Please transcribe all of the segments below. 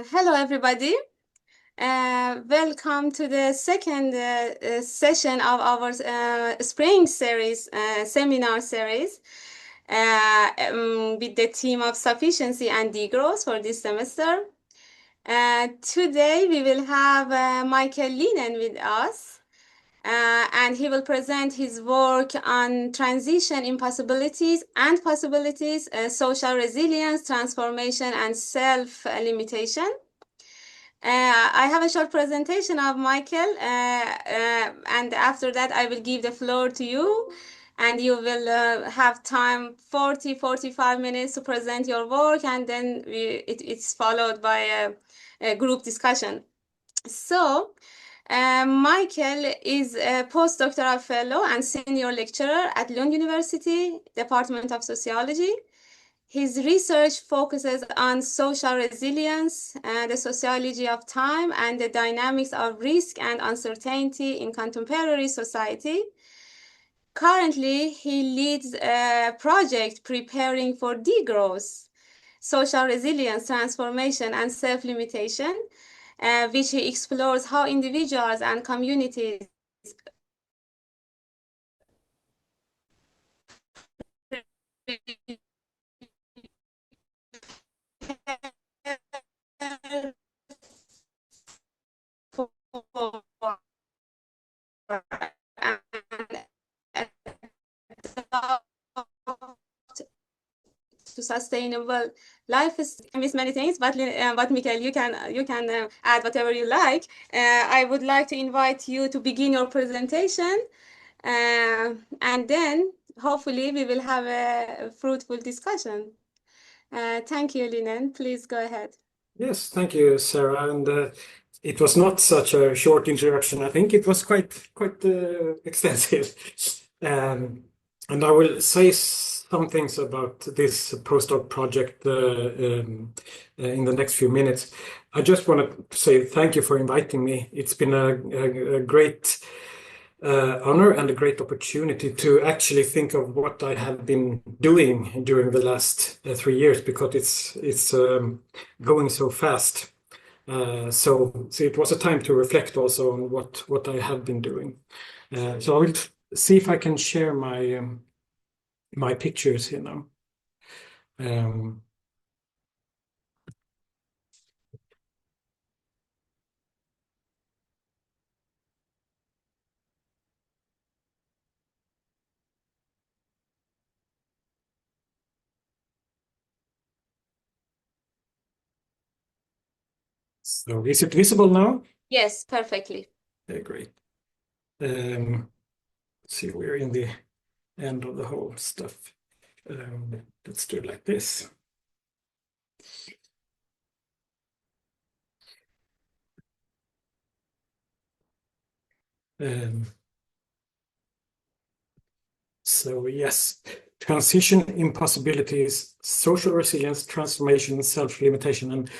Hello, everybody. Welcome to the second session of our spring series, seminar series, with the theme of sufficiency and degrowth for this semester. Today, we will have Mikael Linnell with us, and he will present his work on transition impossibilities and possibilities, social resilience, transformation, and self-limitation. I have a short presentation of Michael, and after that I will give the floor to you, and you will have time 45 minutes to present your work, and then it's followed by a group discussion. So, Michael is a postdoctoral fellow and senior lecturer at Lund University, Department of Sociology. His research focuses on social resilience, the sociology of time, and the dynamics of risk and uncertainty in contemporary society. Currently, he leads a project preparing for degrowth, social resilience, transformation, and self-limitation, which he explores how individuals and communities to sustainable life is miss many things, but Mikael, you can add whatever you like. I would like to invite you to begin your presentation, and then hopefully we will have a fruitful discussion. Thank you, Linen. Please go ahead. Yes, thank you, Sarah. And it was not such a short introduction. I think it was quite extensive. And I will say some things about this postdoc project in the next few minutes. I just want to say thank you for inviting me. It's been a great honor and a great opportunity to actually think of what I have been doing during the last 3 years, because it's going so fast. So it was a time to reflect also on what I have been doing. So I will see if I can share my pictures here now. So is it visible now? Yes, perfectly. Great. Let's see, we're in the end of the whole stuff. Let's do it like this. So yes, transition impossibilities, social resilience, transformation, self-limitation. And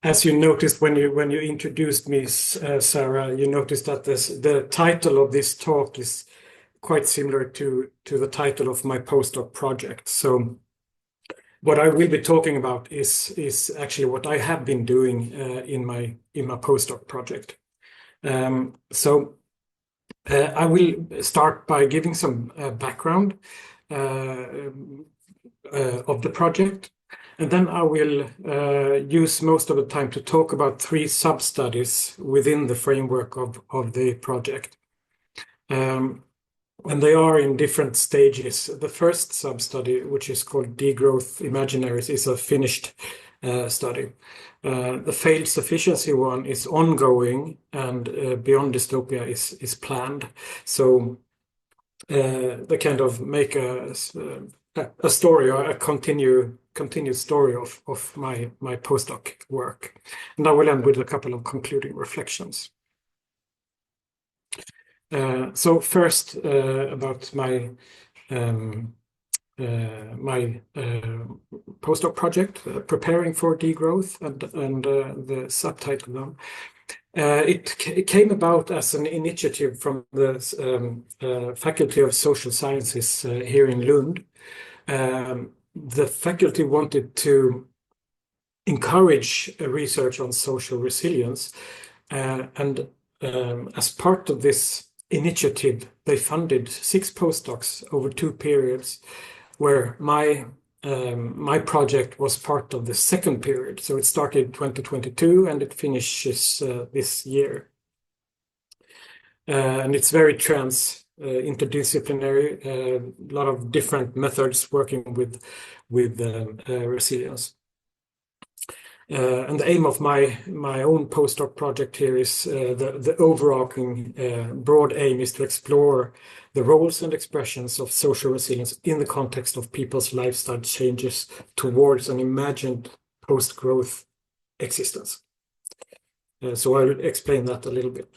as you noticed when you introduced me, Sarah, you noticed that the title of this talk is quite similar to the title of my postdoc project. So what I will be talking about is actually what I have been doing in my postdoc project. I will start by giving some background of the project, and then I will use most of the time to talk about 3 sub-studies within the framework of the project. And they are in different stages. The first sub-study, which is called Degrowth Imaginaries, is a finished study. The failed sufficiency one is ongoing, and Beyond Dystopia is planned. So they kind of make a story, or a continued story of my postdoc work. And I will end with a couple of concluding reflections. So first, about my postdoc project, preparing for degrowth, and the subtitle then. It came about as an initiative from the Faculty of Social Sciences here in Lund. The faculty wanted to encourage research on social resilience. And as part of this initiative, they funded 6 postdocs over 2 periods, where my project was part of the second period. So it started 2022 and it finishes this year. And it's very interdisciplinary, a lot of different methods working with resilience. And the aim of my own postdoc project here is the overarching broad aim is to explore the roles and expressions of social resilience in the context of people's lifestyle changes towards an imagined post-growth existence. So I'll explain that a little bit.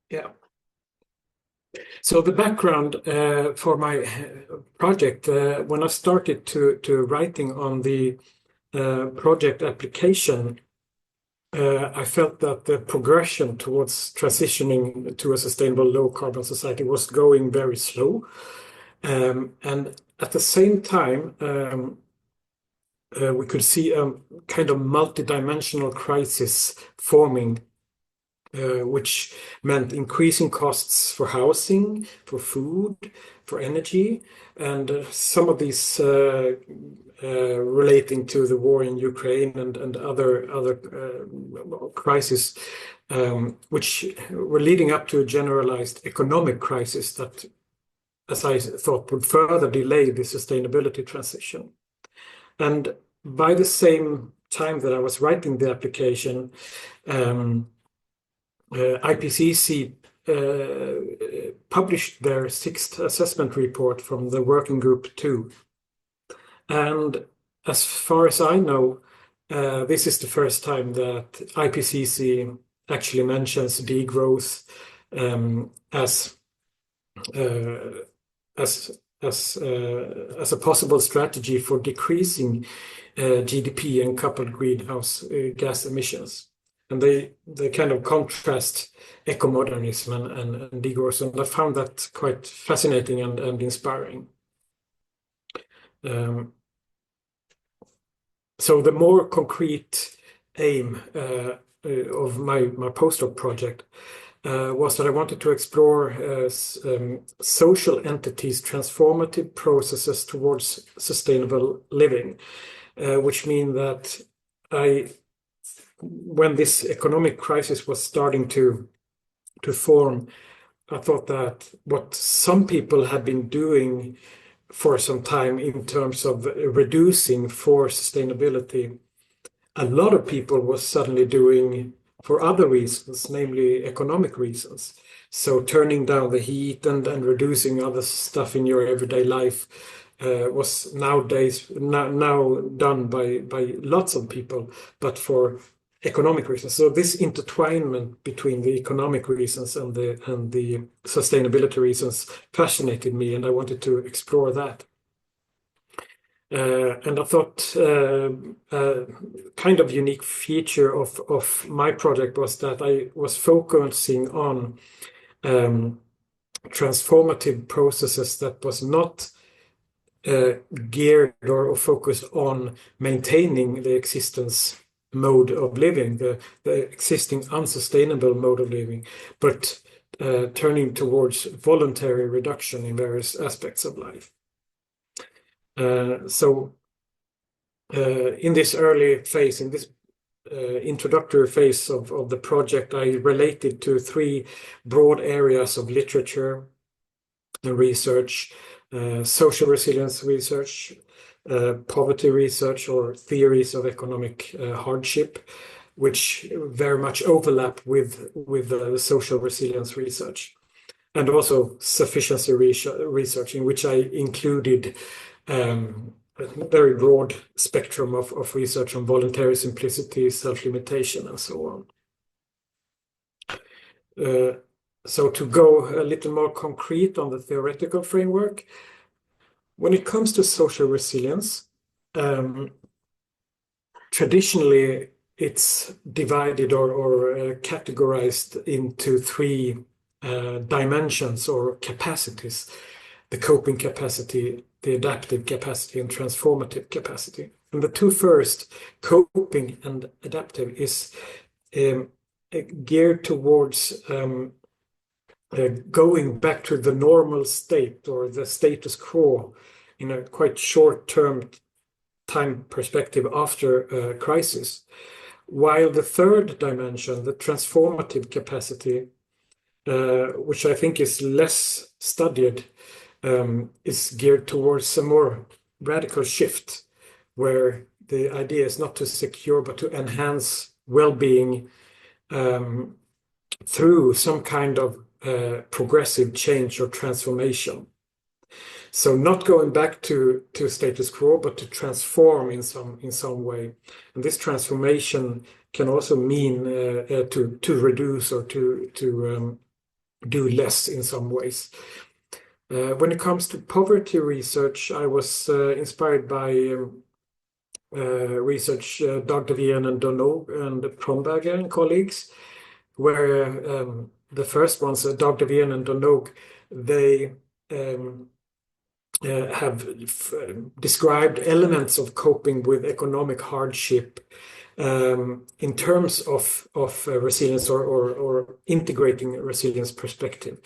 Yeah. So the background for my project, when I started to writing on the project application, I felt that the progression towards transitioning to a sustainable low carbon society was going very slow. And at the same time, we could see a kind of multidimensional crisis forming, which meant increasing costs for housing, for food, for energy, and some of these relating to the war in Ukraine and other crises, which were leading up to a generalized economic crisis that, as I thought, would further delay the sustainability transition. And by the same time that I was writing the application, IPCC published their 6th assessment report from the Working Group 2. And as far as I know, this is the first time that IPCC actually mentions degrowth as a possible strategy for decreasing GDP and coupled greenhouse gas emissions. And they kind of contrast eco-modernism and degrowth, and I found that quite fascinating and inspiring. So the more concrete aim of my postdoc project was that I wanted to explore social entities' transformative processes towards sustainable living, which mean that when this economic crisis was starting to form, I thought that what some people had been doing for some time in terms of reducing for sustainability, a lot of people was suddenly doing for other reasons, namely economic reasons. So turning down the heat and reducing other stuff in your everyday life was now done by lots of people, but for economic reasons. So this intertwinement between the economic reasons and the sustainability reasons fascinated me, and I wanted to explore that. And I thought a kind of unique feature of my project was that I was focusing on transformative processes that was not geared or focused on maintaining the existence mode of living, the existing unsustainable mode of living, but turning towards voluntary reduction in various aspects of life. So in this early phase, in this introductory phase of the project, I related to 3 broad areas of literature and research: social resilience research, poverty research, or theories of economic hardship, which very much overlap with the social resilience research, and also sufficiency research, in which I included a very broad spectrum of research on voluntary simplicity, self-limitation, and so on. So to go a little more concrete on the theoretical framework, when it comes to social resilience, traditionally it's divided or categorized into 3 dimensions or capacities: the coping capacity, the adaptive capacity, and transformative capacity. And the two first, coping and adaptive, is um, geared towards going back to the normal state or the status quo in a quite short-term time perspective after a crisis. While the third dimension, the transformative capacity, which I think is less studied, is geared towards a more radical shift, where the idea is not to secure but to enhance well-being through some kind of progressive change or transformation. So not going back to status quo, but to transform in some way. And this transformation can also mean to reduce or to do less in some ways. When it comes to poverty research, I was inspired by research Dr. Wien and Donog and Promberger and colleagues, where the first ones, Dr. Wien and Donog, they have described elements of coping with economic hardship in terms of resilience or integrating resilience perspective.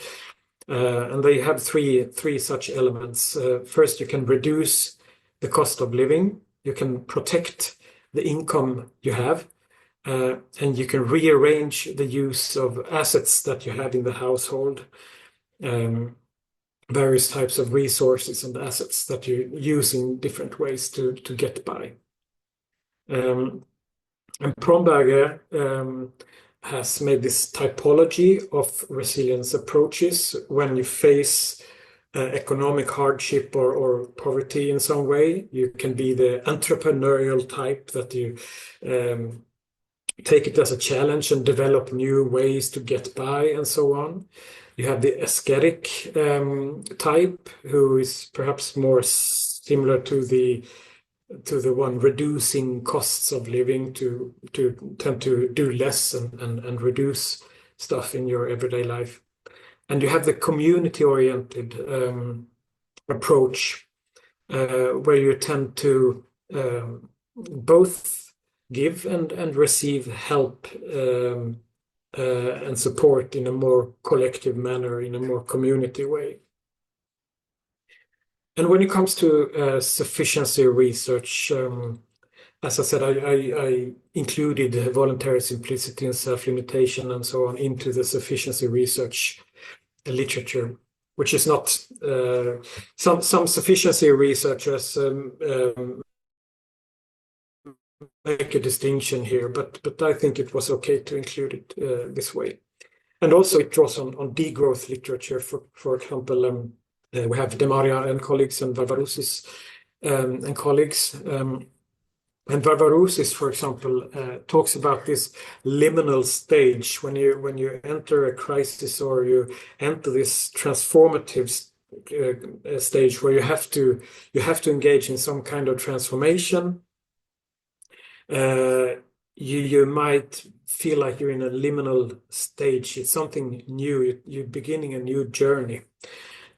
And they have three such elements. First, you can reduce the cost of living, you can protect the income you have, and you can rearrange the use of assets that you have in the household, various types of resources and assets that you use in different ways to get by. And Promberger has made this typology of resilience approaches when you face economic hardship or poverty in some way. You can be the entrepreneurial type that you take it as a challenge and develop new ways to get by and so on. You have the ascetic type, who is perhaps more similar to the one reducing costs of living, to tend to do less and reduce stuff in your everyday life. And you have the community-oriented approach, where you tend to both give and receive help and support in a more collective manner, in a more community way. And when it comes to sufficiency research, as I said, I included voluntary simplicity and self-limitation and so on into the sufficiency research literature, which is not some sufficiency researchers make a distinction here, but I think it was okay to include it this way. And also it draws on degrowth literature. For example, we have Demaria and colleagues and Varvarousis and colleagues. And Varvarousis, for example, talks about this liminal stage when you enter a crisis or you enter this transformative stage where you have to engage in some kind of transformation. You might feel like you're in a liminal stage. It's something new. You're beginning a new journey.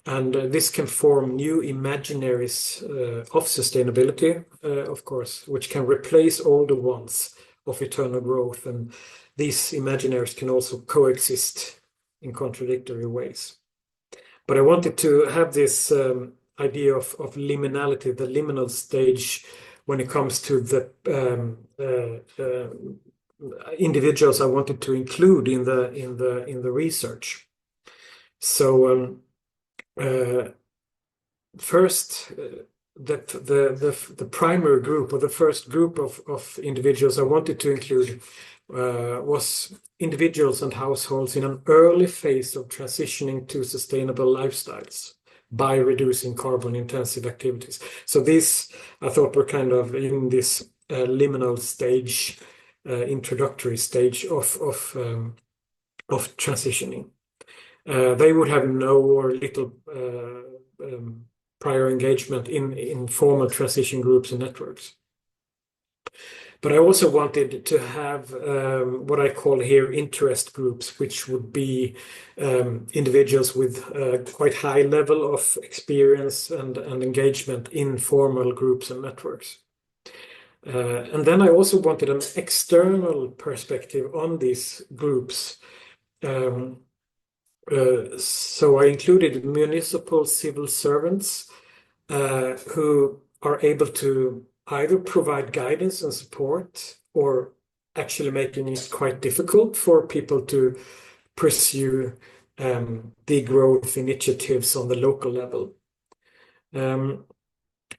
And this can form new imaginaries of sustainability, of course, which can replace older ones of eternal growth. And these imaginaries can also coexist in contradictory ways. But I wanted to have this idea of liminality, the liminal stage, when it comes to the individuals I wanted to include in the research. So first, the primary group, or the first group of individuals I wanted to include was individuals and households in an early phase of transitioning to sustainable lifestyles by reducing carbon-intensive activities. So these, I thought, were kind of in this liminal stage, introductory stage of transitioning. They would have no or little prior engagement in formal transition groups and networks. But I also wanted to have what I call here interest groups, which would be individuals with quite high level of experience and engagement in formal groups and networks. And then I also wanted an external perspective on these groups. So I included municipal civil servants who are able to either provide guidance and support or actually making it quite difficult for people to pursue degrowth initiatives on the local level.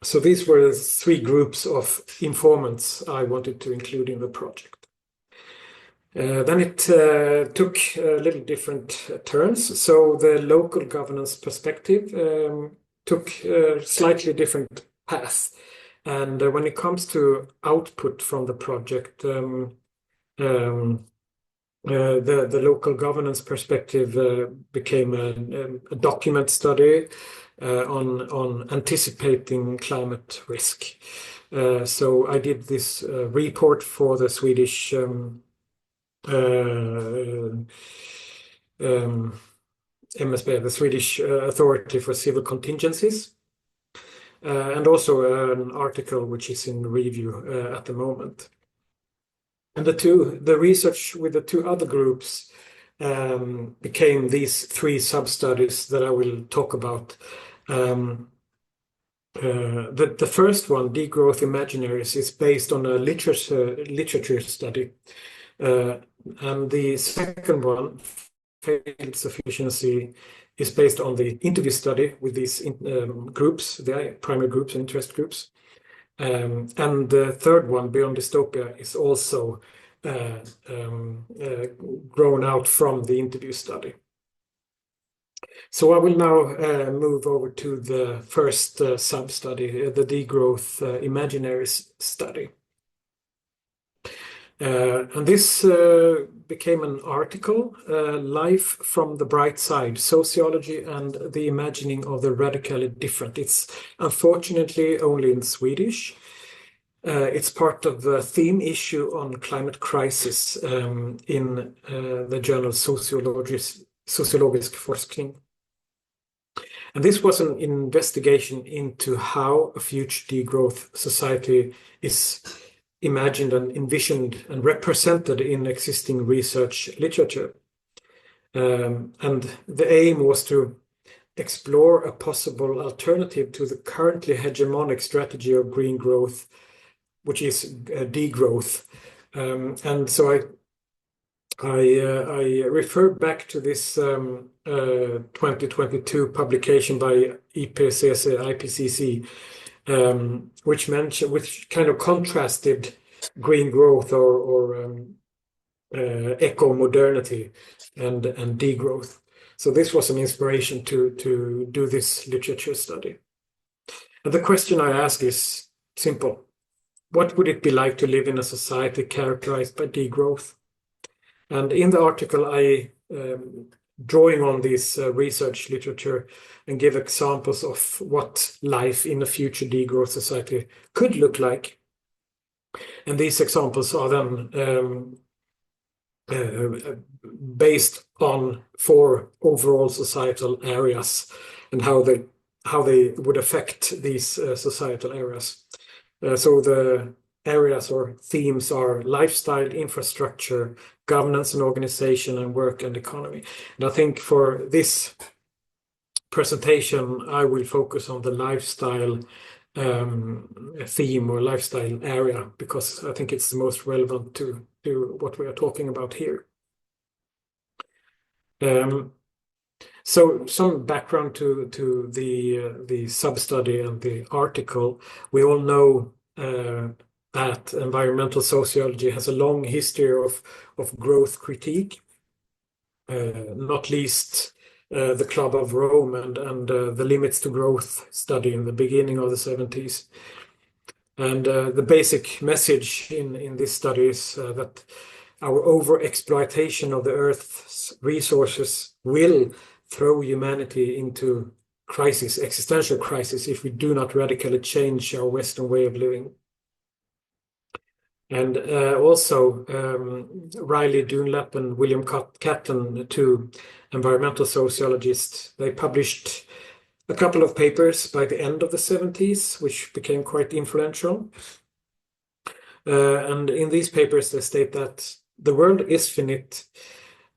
So these were the three groups of informants I wanted to include in the project. Then it took a little different turns. So the local governance perspective took a slightly different path. And when it comes to output from the project, the local governance perspective became a document study on anticipating climate risk. So I did this report for the Swedish MSB, the Swedish Authority for Civil Contingencies, and also an article which is in review at the moment. And the research with the two other groups became these three sub-studies that I will talk about. The first one, Degrowth Imaginaries, is based on a literature study. And the second one, Failed Sufficiency, is based on the interview study with these groups, the primary groups and interest groups. And the third one, Beyond Dystopia, is also grown out from the interview study. So I will now move over to the first sub-study, the Degrowth Imaginaries study. And this became an article, Life from the Bright Side, Sociology and the Imagining of the Radically Different. It's unfortunately only in Swedish. It's part of the theme issue on climate crisis in the journal Sociologisk Forskning. And this was an investigation into how a future degrowth society is imagined and envisioned and represented in existing research literature. And the aim was to explore a possible alternative to the currently hegemonic strategy of green growth, which is degrowth. And so I refer back to this 2022 publication by IPCC, which kind of contrasted green growth or eco-modernity and degrowth. So this was an inspiration to do this literature study. And the question I ask is simple. What would it be like to live in a society characterized by degrowth? And in the article, I drawing on this research literature and give examples of what life in a future degrowth society could look like. And these examples are then based on 4 overall societal areas and how they would affect these societal areas. So the areas or themes are lifestyle, infrastructure, governance and organization, and work and economy. And I think for this presentation, I will focus on the lifestyle theme or lifestyle area, because I think it's the most relevant to what we are talking about here. So some background to the sub-study and the article. We all know that environmental sociology has a long history of growth critique, not least the Club of Rome and the Limits to Growth study in the beginning of the 70s. And the basic message in this study is that our overexploitation of the Earth's resources will throw humanity into crisis, existential crisis, if we do not radically change our Western way of living. And also Riley Dunlap and William Catton, two environmental sociologists, they published a couple of papers by the end of the 70s, which became quite influential. And in these papers, they state that the world is finite,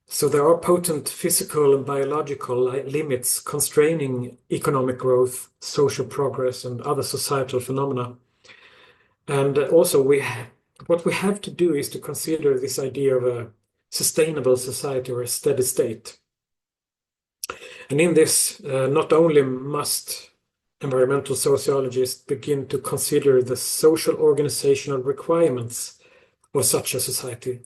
so there are potent physical and biological limits constraining economic growth, social progress, and other societal phenomena. And also, what we have to do is to consider this idea of a sustainable society or a steady state. And in this, not only must environmental sociologists begin to consider the social organizational requirements of such a society,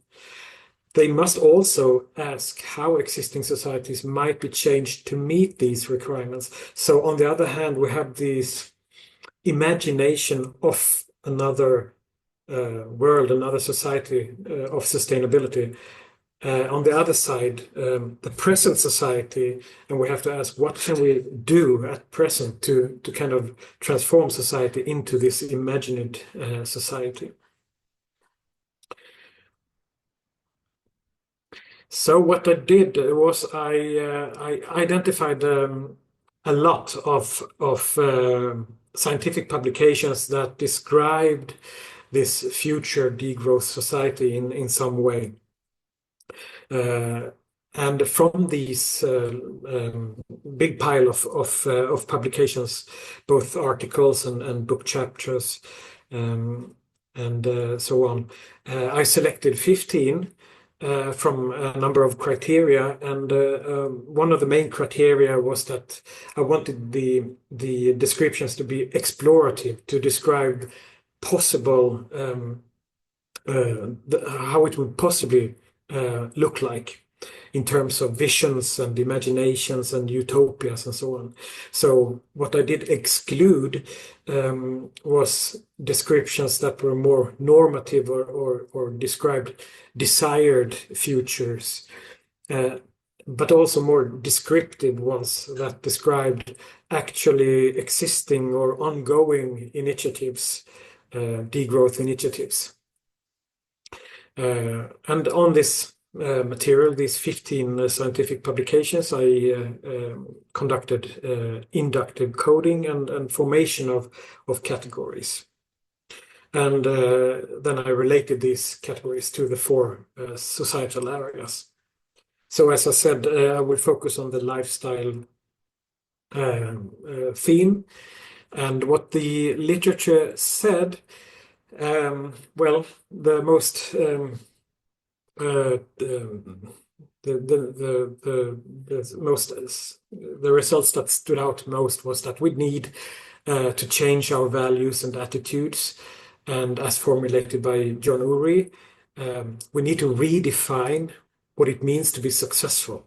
they must also ask how existing societies might be changed to meet these requirements. So, on the other hand, we have this imagination of another world, another society of sustainability. On the other side, the present society, and we have to ask what can we do at present to kind of transform society into this imagined society. So what I did was I identified a lot of scientific publications that described this future degrowth society in some way. And from these big pile of publications, both articles and book chapters, and so on, I selected 15 from a number of criteria, and one of the main criteria was that I wanted the descriptions to be explorative, to describe possible how it would possibly look like in terms of visions and imaginations and utopias and so on. So what I did exclude was descriptions that were more normative or described desired futures, but also more descriptive ones that described actually existing or ongoing initiatives, degrowth initiatives. And on this material, these 15 scientific publications, I conducted inductive coding and formation of categories. And then I related these categories to the four societal areas. So as I said, I will focus on the lifestyle theme. And what the literature said, well, the most the results that stood out most was that we need to change our values and attitudes, and as formulated by John Ury, we need to redefine what it means to be successful.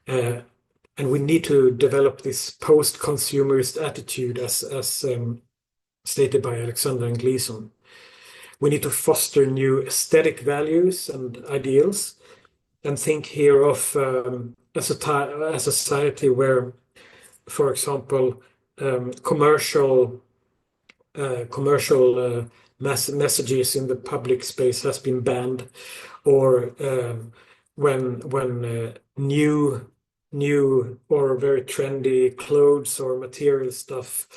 And we need to develop this post-consumerist attitude as stated by Alexander and Gleason. We need to foster new aesthetic values and ideals, and think here of a society where, for example, commercial messages in the public space has been banned, or when new or very trendy clothes or material stuff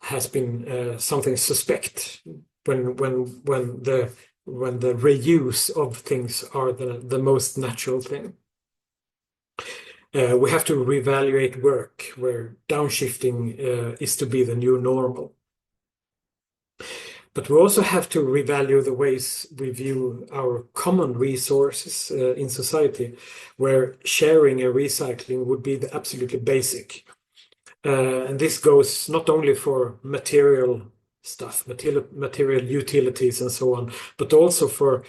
has been something suspect, when the reuse of things are the most natural thing. We have to reevaluate work, where downshifting is to be the new normal. But we also have to revalue the ways we view our common resources in society, where sharing and recycling would be the absolutely basic. And this goes not only for material stuff, material utilities and so on, but also for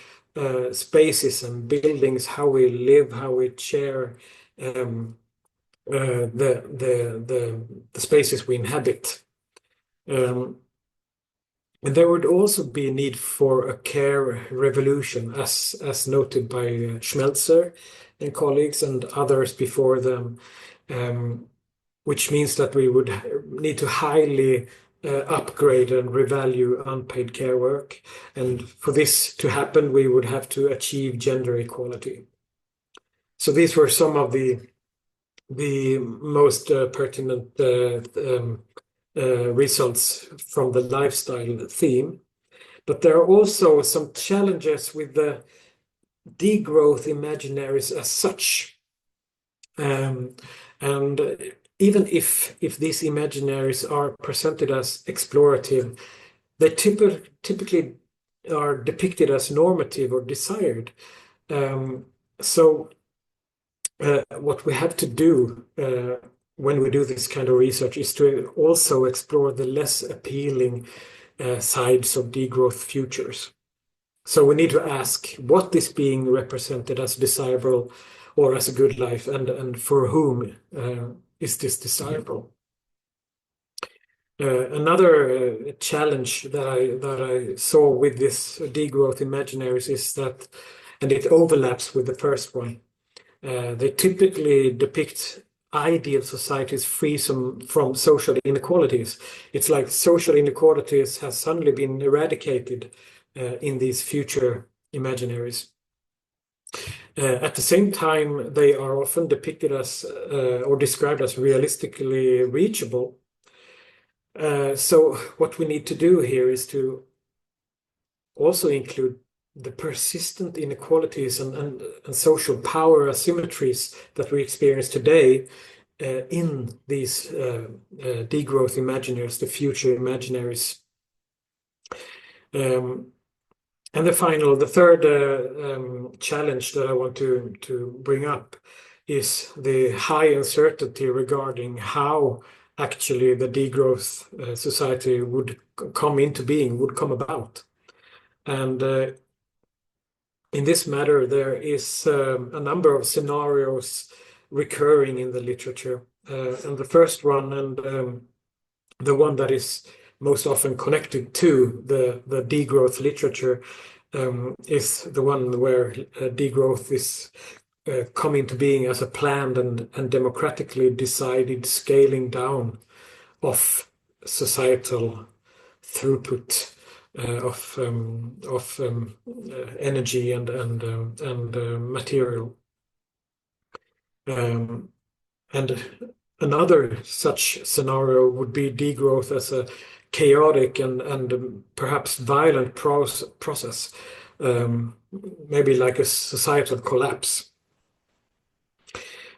spaces and buildings, how we live, how we share the spaces we inhabit. And there would also be a need for a care revolution, as noted by Schmelzer and colleagues and others before them, which means that we would need to highly upgrade and revalue unpaid care work. And for this to happen, we would have to achieve gender equality. So these were some of the most pertinent results from the lifestyle theme. But there are also some challenges with the degrowth imaginaries as such. And even if these imaginaries are presented as explorative, they typically are depicted as normative or desired. So what we have to do when we do this kind of research is to also explore the less appealing sides of degrowth futures. So we need to ask what is being represented as desirable or as a good life, and for whom is this desirable? Another challenge that I saw with this degrowth imaginaries is that, and it overlaps with the first one, they typically depict ideal societies free from social inequalities. It's like social inequalities has suddenly been eradicated in these future imaginaries. At the same time, they are often depicted as or described as realistically reachable. So what we need to do here is to also include the persistent inequalities and social power asymmetries that we experience today in these degrowth imaginaries, the future imaginaries. And the third challenge that I want to bring up is the high uncertainty regarding how actually the degrowth society would come into being, would come about. And in this matter, there is a number of scenarios recurring in the literature. And the first one, and the one that is most often connected to the degrowth literature, is the one where degrowth is coming to being as a planned and democratically decided scaling down of societal throughput of energy and material. And another such scenario would be degrowth as a chaotic and perhaps violent process, maybe like a societal collapse.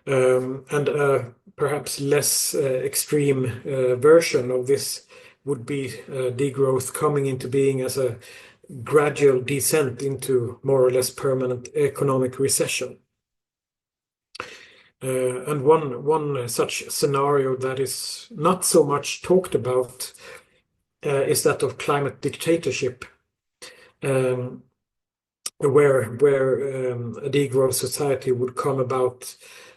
And a perhaps less extreme version of this would be degrowth coming into being as a gradual descent into more or less permanent economic recession. And one such scenario that is not so much talked about is that of climate dictatorship, where a degrowth society would come about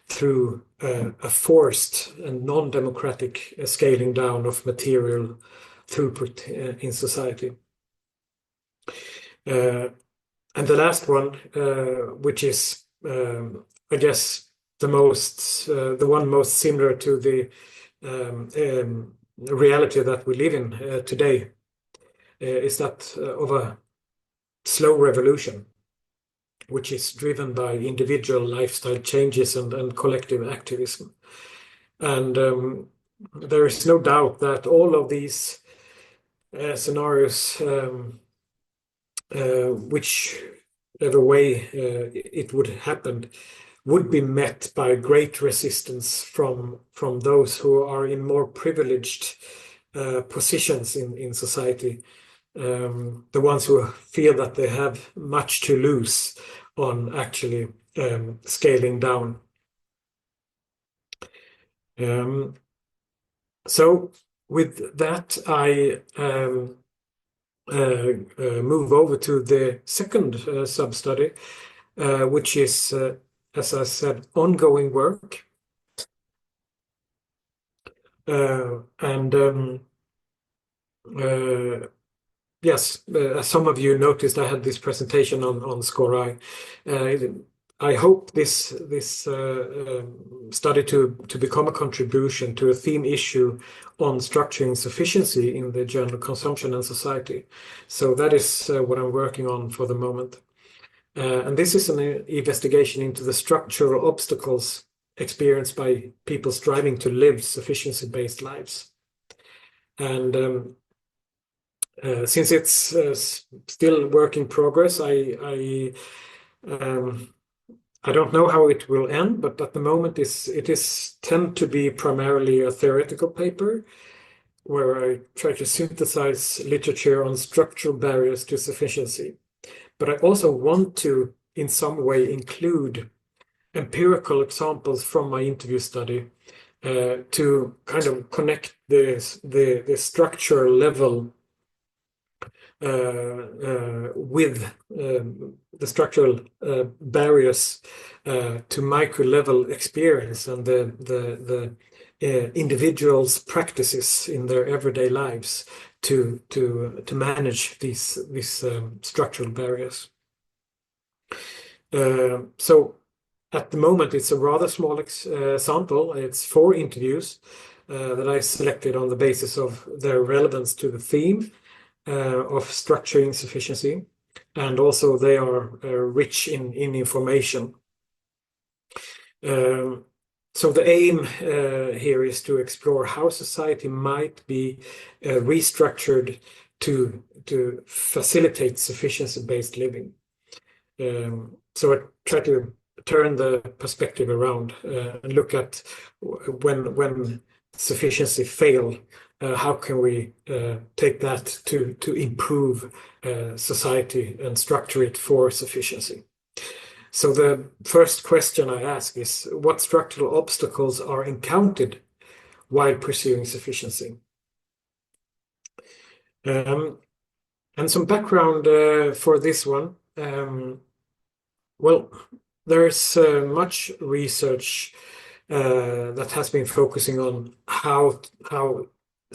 through a forced and non-democratic scaling down of material throughput in society. And the last one, which is, I guess, the one most similar to the reality that we live in today, is that of a slow revolution, which is driven by individual lifestyle changes and collective activism. And there is no doubt that all of these scenarios, whichever way it would happen, would be met by great resistance from those who are in more privileged positions in society, the ones who feel that they have much to lose on actually scaling down. So with that, I move over to the second sub-study, which is, as I said, ongoing work. Yes, as some of you noticed, I had this presentation on Score. I hope this study to become a contribution to a theme issue on structuring sufficiency in the journal Consumption and Society. So that is what I'm working on for the moment. And this is an investigation into the structural obstacles experienced by people striving to live sufficiency-based lives. And since it's still work in progress, I don't know how it will end, but at the moment it is tend to be primarily a theoretical paper where I try to synthesize literature on structural barriers to sufficiency. But I also want to, in some way, include empirical examples from my interview study to kind of connect the structural level with the structural barriers to micro level experience and the individuals' practices in their everyday lives to manage these structural barriers. So at the moment, it's a rather small sample. It's 4 interviews that I selected on the basis of their relevance to the theme of structuring sufficiency, and also they are rich in information. So the aim here is to explore how society might be restructured to facilitate sufficiency-based living. So I try to turn the perspective around and look at when sufficiency fail, how can we take that to improve society and structure it for sufficiency. So the first question I ask is, what structural obstacles are encountered while pursuing sufficiency? And some background for this one. Well, there's much research that has been focusing on how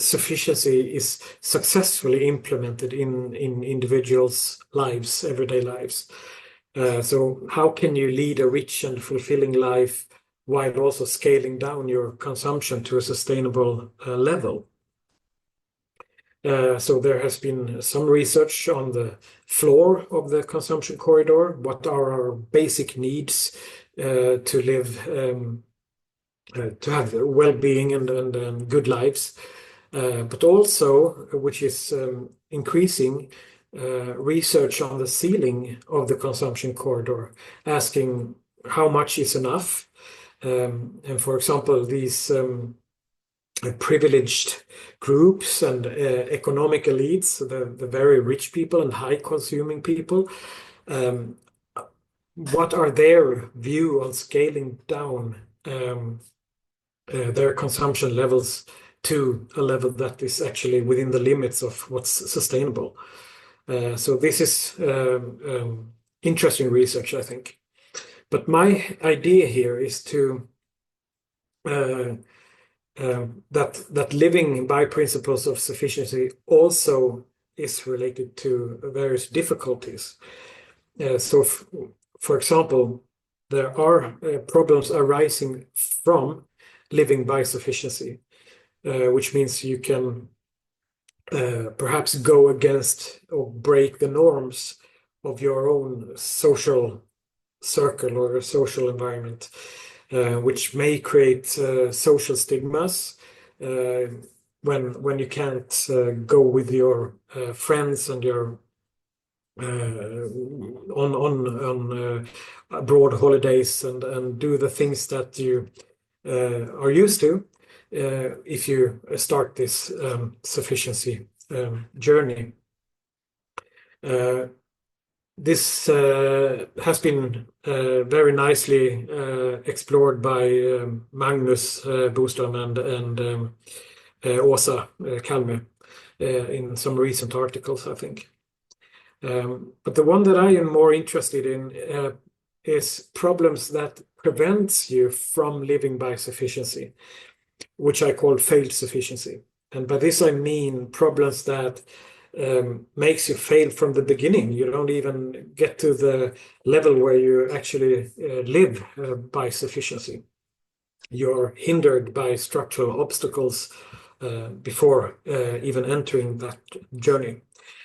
sufficiency is successfully implemented in individuals' lives, everyday lives. So how can you lead a rich and fulfilling life while also scaling down your consumption to a sustainable level? So there has been some research on the floor of the consumption corridor. What are our basic needs to live, to have well-being and good lives? But also, which is increasing, research on the ceiling of the consumption corridor, asking how much is enough. And for example, these privileged groups and economic elites, the very rich people and high consuming people, what are their view on scaling down their consumption levels to a level that is actually within the limits of what's sustainable? So this is interesting research, I think. But my idea here is to that living by principles of sufficiency also is related to various difficulties. So, for example, there are problems arising from living by sufficiency, which means you can perhaps go against or break the norms of your own social circle or social environment, which may create social stigmas when you can't go with your friends and your on broad holidays and do the things that you are used to if you start this sufficiency journey. This has been very nicely explored by Magnus Boström and Åsa Kalme in some recent articles, I think. But the one that I am more interested in is problems that prevents you from living by sufficiency, which I call failed sufficiency. And by this I mean problems that makes you fail from the beginning. You don't even get to the level where you actually live by sufficiency. You're hindered by structural obstacles before even entering that journey.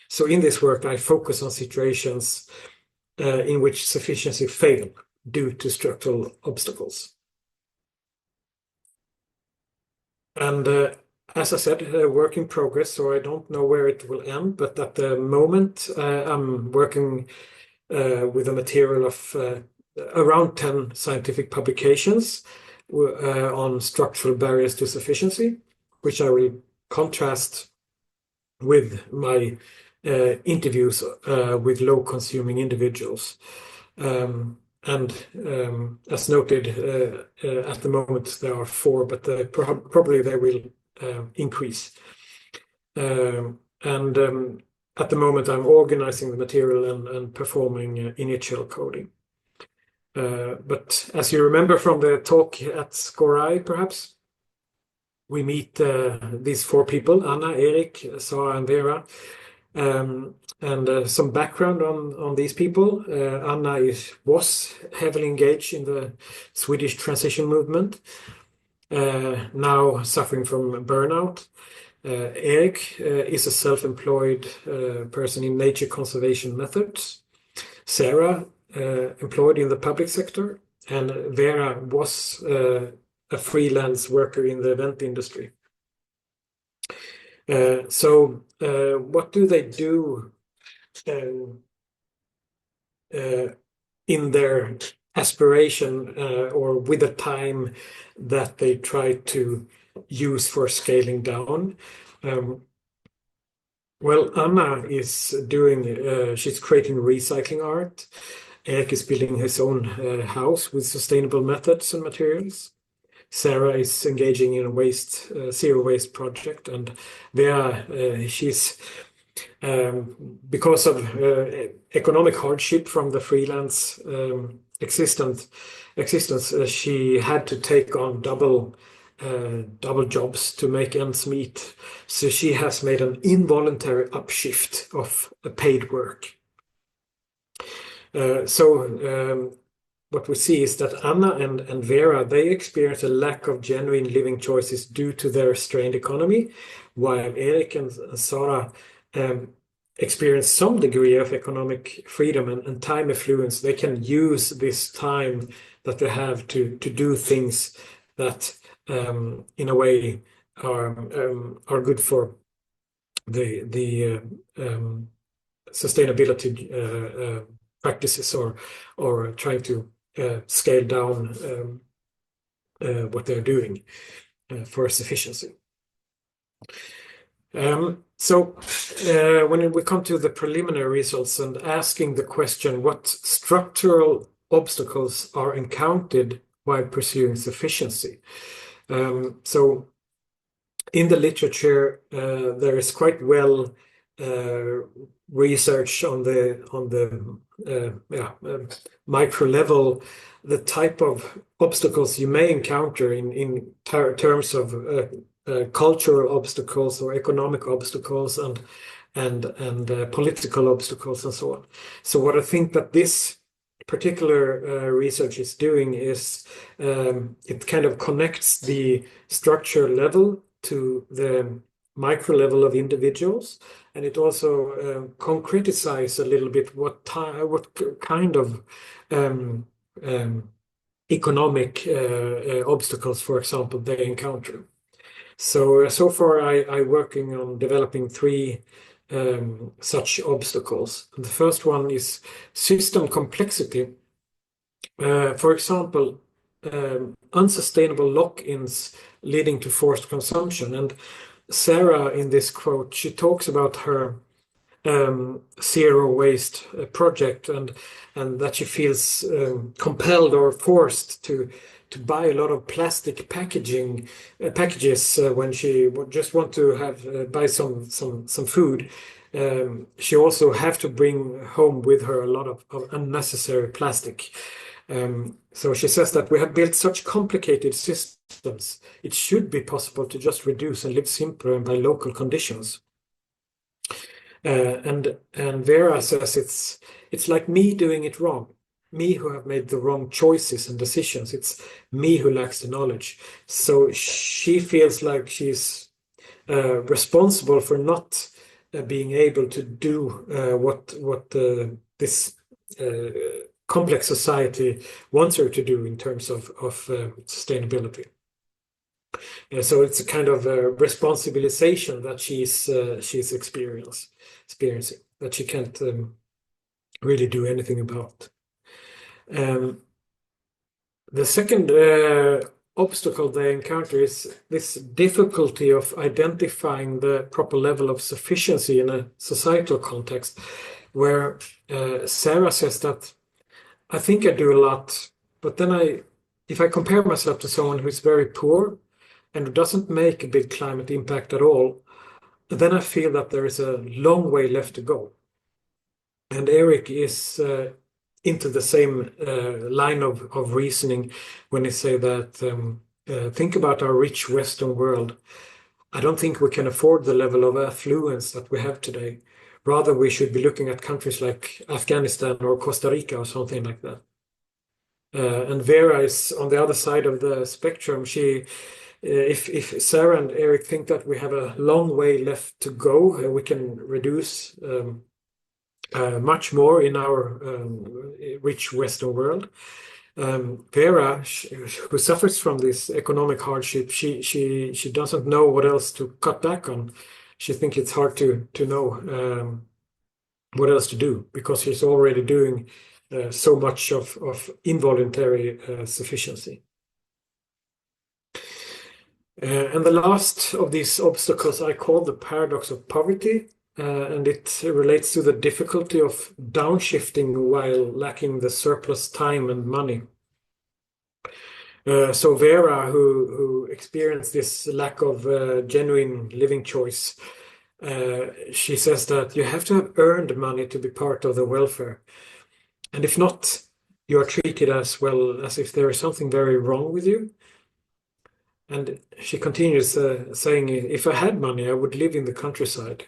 So in this work, I focus on situations in which sufficiency fail due to structural obstacles. And as I said, work in progress, so I don't know where it will end, but at the moment, I'm working with a material of around 10 scientific publications on structural barriers to sufficiency, which I will contrast with my interviews with low-consuming individuals. And as noted, at the moment there are 4, but probably they will increase. And at the moment, I'm organizing the material and performing initial coding. But as you remember from the talk at Skorai, perhaps, we meet these 4 people, Anna, Erik, Sara, and Vera. And some background on these people. Anna was heavily engaged in the Swedish transition movement, now suffering from burnout. Erik is a self-employed person in nature conservation methods. Sarah, employed in the public sector, and Vera was a freelance worker in the event industry. So what do they do in their aspiration or with the time that they try to use for scaling down? Well, Anna is doing, she's creating recycling art. Erik is building his own house with sustainable methods and materials. Sarah is engaging in a zero waste project, and Vera, she's because of economic hardship from the freelance existence, she had to take on double jobs to make ends meet. So she has made an involuntary upshift of paid work. What we see is that Anna and Vera, they experience a lack of genuine living choices due to their strained economy, while Erik and Sara experience some degree of economic freedom and time affluence. They can use this time that they have to do things that in a way are good for the sustainability practices or trying to scale down what they're doing for sufficiency. So when we come to the preliminary results and asking the question, what structural obstacles are encountered while pursuing sufficiency? So in the literature, there is quite well research on the micro level, the type of obstacles you may encounter in terms of cultural obstacles or economic obstacles and political obstacles and so on. So what I think that this particular research is doing is it kind of connects the structure level to the micro level of individuals, and it also concretizes a little bit what kind of economic obstacles, for example, they encounter. So far, I'm working on developing 3 such obstacles. The first one is system complexity. For example, unsustainable lock-ins leading to forced consumption. And Sarah, in this quote, she talks about her zero waste project and that she feels compelled or forced to buy a lot of plastic packages when she would just want to have buy some food. She also have to bring home with her a lot of unnecessary plastic. So she says that we have built such complicated systems, it should be possible to just reduce and live simpler and by local conditions. And Vera says it's like me doing it wrong, me who have made the wrong choices and decisions. It's me who lacks the knowledge. So she feels like she's responsible for not being able to do what this complex society wants her to do in terms of sustainability. So it's a kind of a responsibilization that she's experiencing that she can't really do anything about. The second obstacle they encounter is this difficulty of identifying the proper level of sufficiency in a societal context, where Sarah says that I think I do a lot, but then if I compare myself to someone who's very poor and who doesn't make a big climate impact at all, then I feel that there is a long way left to go. And Eric is into the same line of reasoning when they say that think about our rich Western world. I don't think we can afford the level of affluence that we have today. Rather, we should be looking at countries like Afghanistan or Costa Rica or something like that. And Vera is on the other side of the spectrum. If Sarah and Eric think that we have a long way left to go, we can reduce much more in our rich Western world. Vera, who suffers from this economic hardship, she doesn't know what else to cut back on. She thinks it's hard to know what else to do because she's already doing so much of involuntary sufficiency. And the last of these obstacles I call the paradox of poverty, and it relates to the difficulty of downshifting while lacking the surplus time and money. So Vera, who experienced this lack of genuine living choice, she says that you have to have earned money to be part of the welfare. And if not, you are treated as well as if there is something very wrong with you. And she continues saying, if I had money, I would live in the countryside.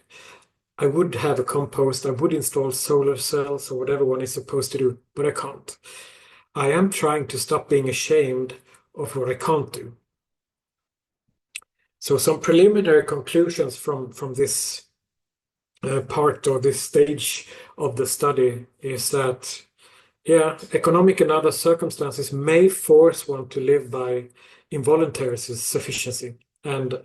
I would have a compost, I would install solar cells or whatever one is supposed to do, but I can't. I am trying to stop being ashamed of what I can't do. So some preliminary conclusions from this part or this stage of the study is that, yeah, economic and other circumstances may force one to live by involuntary sufficiency. And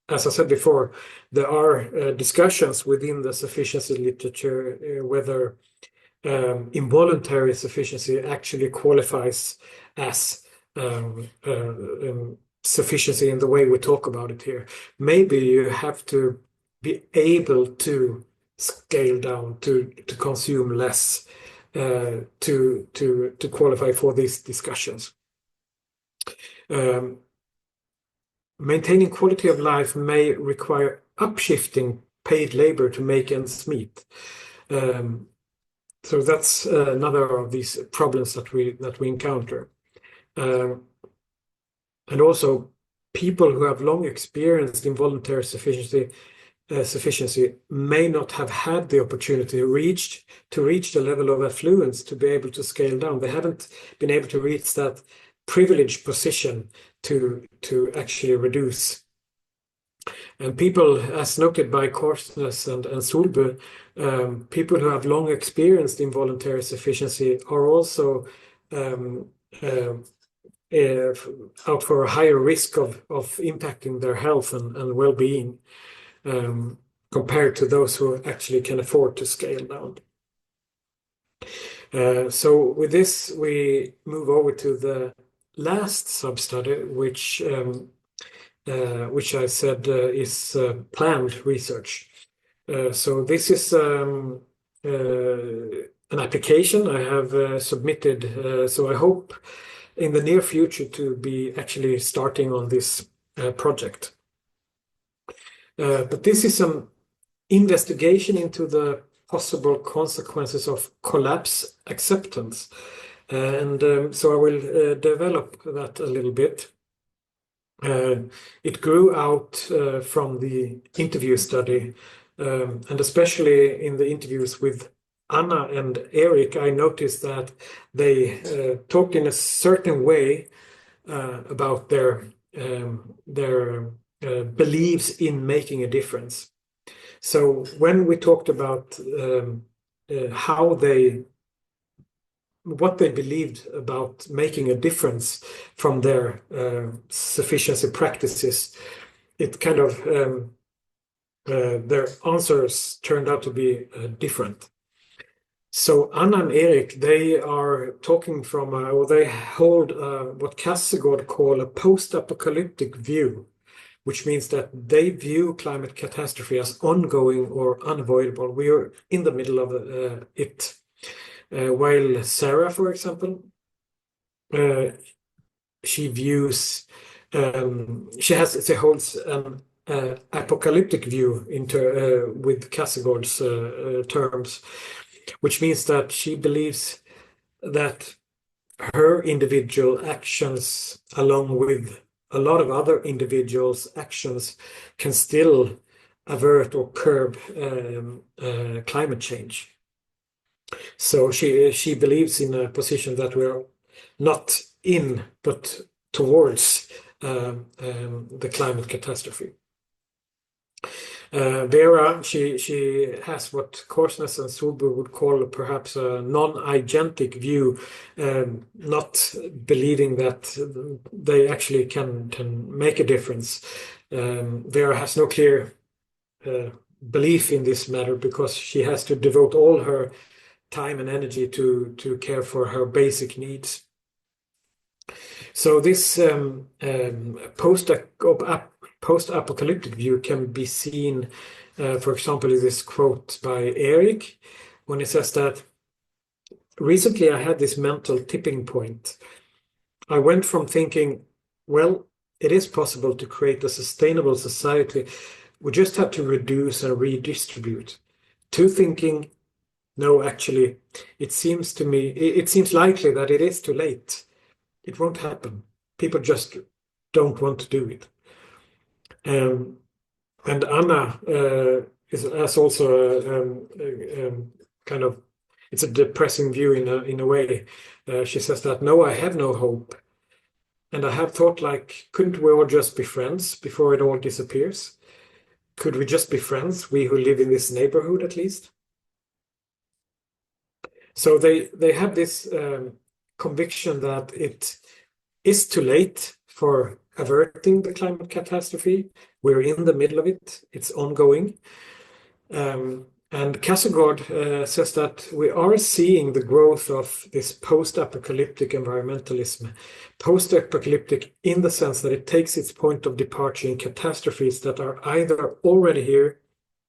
as I said before, there are discussions within the sufficiency literature whether involuntary sufficiency actually qualifies as sufficiency in the way we talk about it here. Maybe you have to be able to scale down to consume less to qualify for these discussions. Maintaining quality of life may require upshifting paid labor to make ends meet. So that's another of these problems that we encounter. And also, people who have long experienced involuntary sufficiency may not have had the opportunity to reach the level of affluence to be able to scale down. They haven't been able to reach that privileged position to actually reduce. And people, as noted by Korsnes and Solbø, people who have long experienced involuntary sufficiency are also out for a higher risk of impacting their health and well-being compared to those who actually can afford to scale down. So with this, we move over to the last sub-study, which I said is planned research. So this is an application I have submitted. So I hope in the near future to be actually starting on this project. But this is an investigation into the possible consequences of collapse acceptance. And so I will develop that a little bit. It grew out from the interview study And especially in the interviews with Anna and Eric, I noticed that they talked in a certain way about their beliefs in making a difference. So when we talked about what they believed about making a difference from their sufficiency practices, it kind of their answers turned out to be different. So Anna and Eric, they are talking from, or they hold what Kierkegaard call a post-apocalyptic view, which means that they view climate catastrophe as ongoing or unavoidable. We are in the middle of it. While Sarah, for example, she views, she holds an apocalyptic view into with Kierkegaard's terms, which means that she believes that her individual actions, along with a lot of other individuals' actions, can still avert or curb climate change. So she believes in a position that we're not in, but towards the climate catastrophe. Vera, she has what Korsnäs and Solberg would call perhaps a non-agentic view, not believing that they actually can make a difference. Vera has no clear belief in this matter because she has to devote all her time and energy to care for her basic needs. So this post-apocalyptic view can be seen, for example, in this quote by Eric, when he says that recently I had this mental tipping point. I went from thinking, well, it is possible to create a sustainable society. We just have to reduce and redistribute. To thinking, no, actually, it seems likely that it is too late. It won't happen. People just don't want to do it. And Anna has also kind of, it's a depressing view in a way. She says that, no, I have no hope. And I have thought, like, couldn't we all just be friends before it all disappears? Could we just be friends, we who live in this neighborhood at least? So they have this conviction that it is too late for averting the climate catastrophe. We're in the middle of it. It's ongoing. And Kierkegaard says that we are seeing the growth of this post-apocalyptic environmentalism. Post-apocalyptic in the sense that it takes its point of departure in catastrophes that are either already here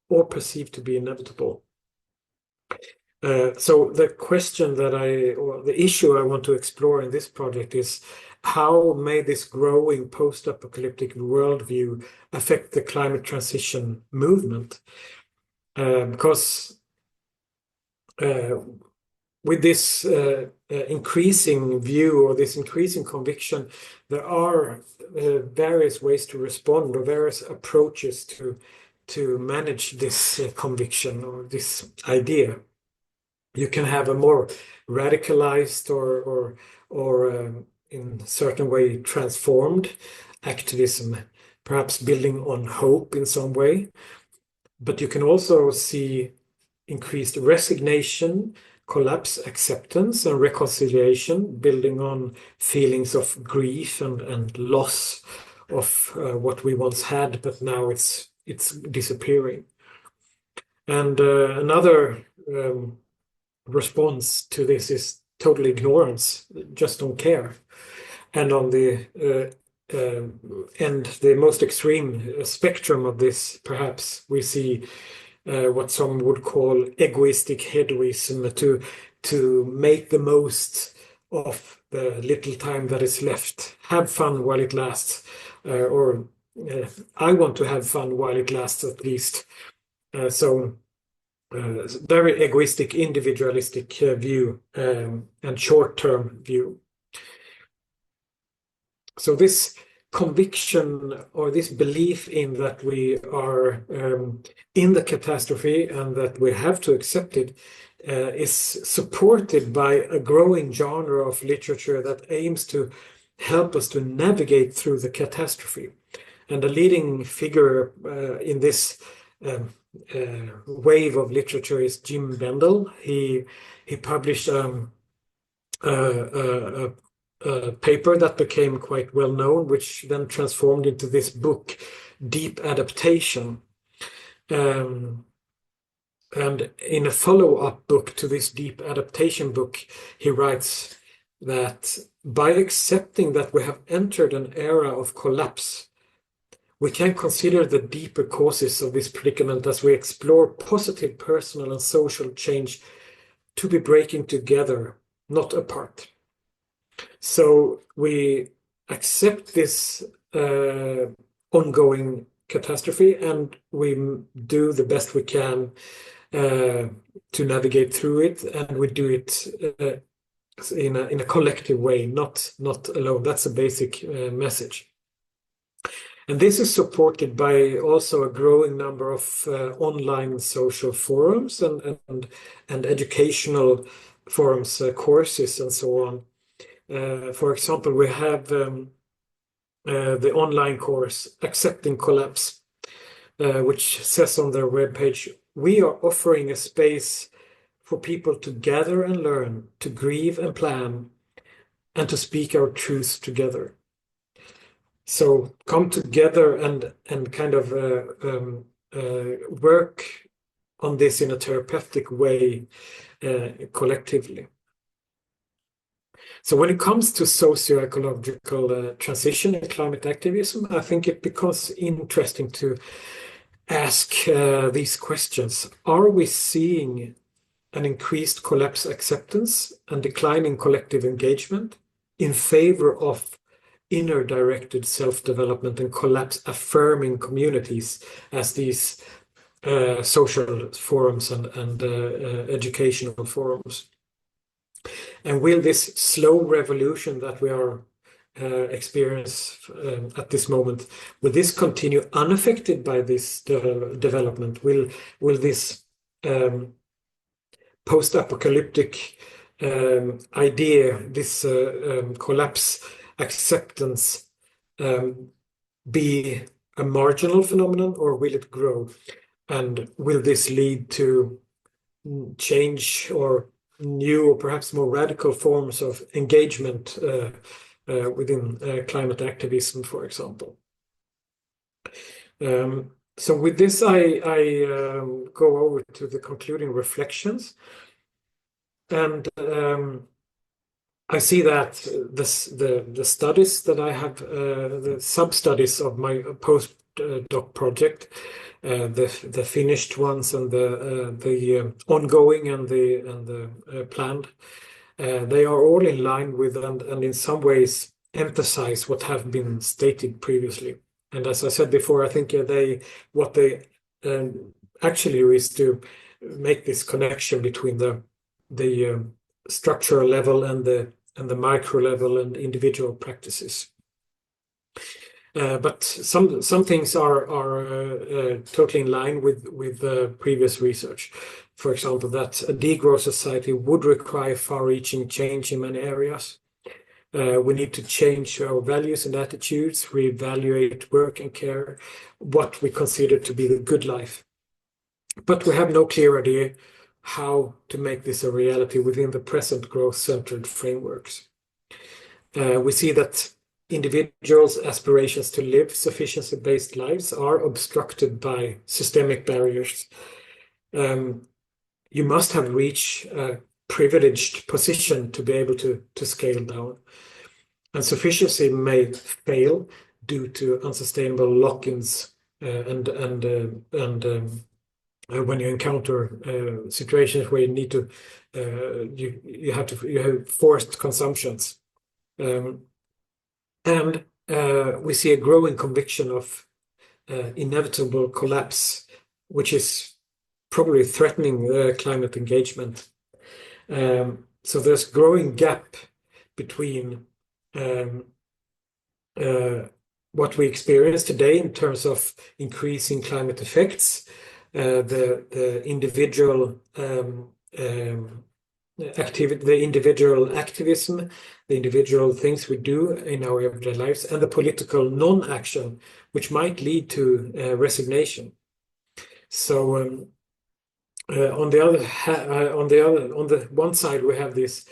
or perceived to be inevitable. So the question or the issue I want to explore in this project is how may this growing post-apocalyptic worldview affect the climate transition movement? Because with this increasing view or this increasing conviction, there are various ways to respond or various approaches to manage this conviction or this idea. You can have a more radicalized or in a certain way transformed activism, perhaps building on hope in some way. But you can also see increased resignation, collapse, acceptance, and reconciliation, building on feelings of grief and loss of what we once had, but now it's disappearing. And another response to this is total ignorance, just don't care. And on the the most extreme spectrum of this, perhaps we see what some would call egoistic hedonism, to make the most of the little time that is left, have fun while it lasts, or I want to have fun while it lasts at least. So very egoistic, individualistic view and short-term view. So this conviction or this belief in that we are in the catastrophe and that we have to accept it is supported by a growing genre of literature that aims to help us to navigate through the catastrophe. And a leading figure in this wave of literature is Jim Bendel. He published a paper that became quite well known, which then transformed into this book, Deep Adaptation. And in a follow-up book to this Deep Adaptation book, he writes that by accepting that we have entered an era of collapse, we can consider the deeper causes of this predicament as we explore positive personal and social change to be breaking together, not apart. So we accept this ongoing catastrophe and we do the best we can to navigate through it, and we do it in a collective way, not alone. That's a basic message. And this is supported by also a growing number of online social forums and educational forums, courses, and so on. For example, we have the online course Accepting Collapse, which says on their webpage, we are offering a space for people to gather and learn, to grieve and plan, and to speak our truths together. So come together and kind of work on this in a therapeutic way collectively. So when it comes to socio-ecological transition and climate activism, I think it becomes interesting to ask these questions. Are we seeing an increased collapse acceptance and declining collective engagement in favor of inner-directed self-development and collapse affirming communities as these social forums and educational forums? And will this slow revolution that we are experiencing at this moment, will this continue unaffected by this development? Will this post-apocalyptic idea, this collapse acceptance, be a marginal phenomenon, or will it grow? And will this lead to change or new or perhaps more radical forms of engagement within climate activism, for example? So with this, I go over to the concluding reflections. And I see that the studies that I have, the sub-studies of my postdoc project, the finished ones and the ongoing and the planned, they are all in line with and in some ways emphasize what have been stated previously. And as I said before, I think what they actually do is to make this connection between the structural level and the micro level and individual practices. But some things are totally in line with previous research. For example, that a degrowth society would require far-reaching change in many areas. We need to change our values and attitudes, reevaluate work and care, what we consider to be the good life. But we have no clear idea how to make this a reality within the present growth-centered frameworks. We see that individuals' aspirations to live sufficiency-based lives are obstructed by systemic barriers. You must have reached a privileged position to be able to scale down. And sufficiency may fail due to unsustainable lock-ins and when you encounter situations where you need to you have forced consumptions, and we see a growing conviction of inevitable collapse, which is probably threatening climate engagement. So there's growing gap between what we experience today in terms of increasing climate effects, the individual activity, the individual activism, the individual things we do in our everyday lives, and the political non-action, which might lead to resignation. So on the one side, we have this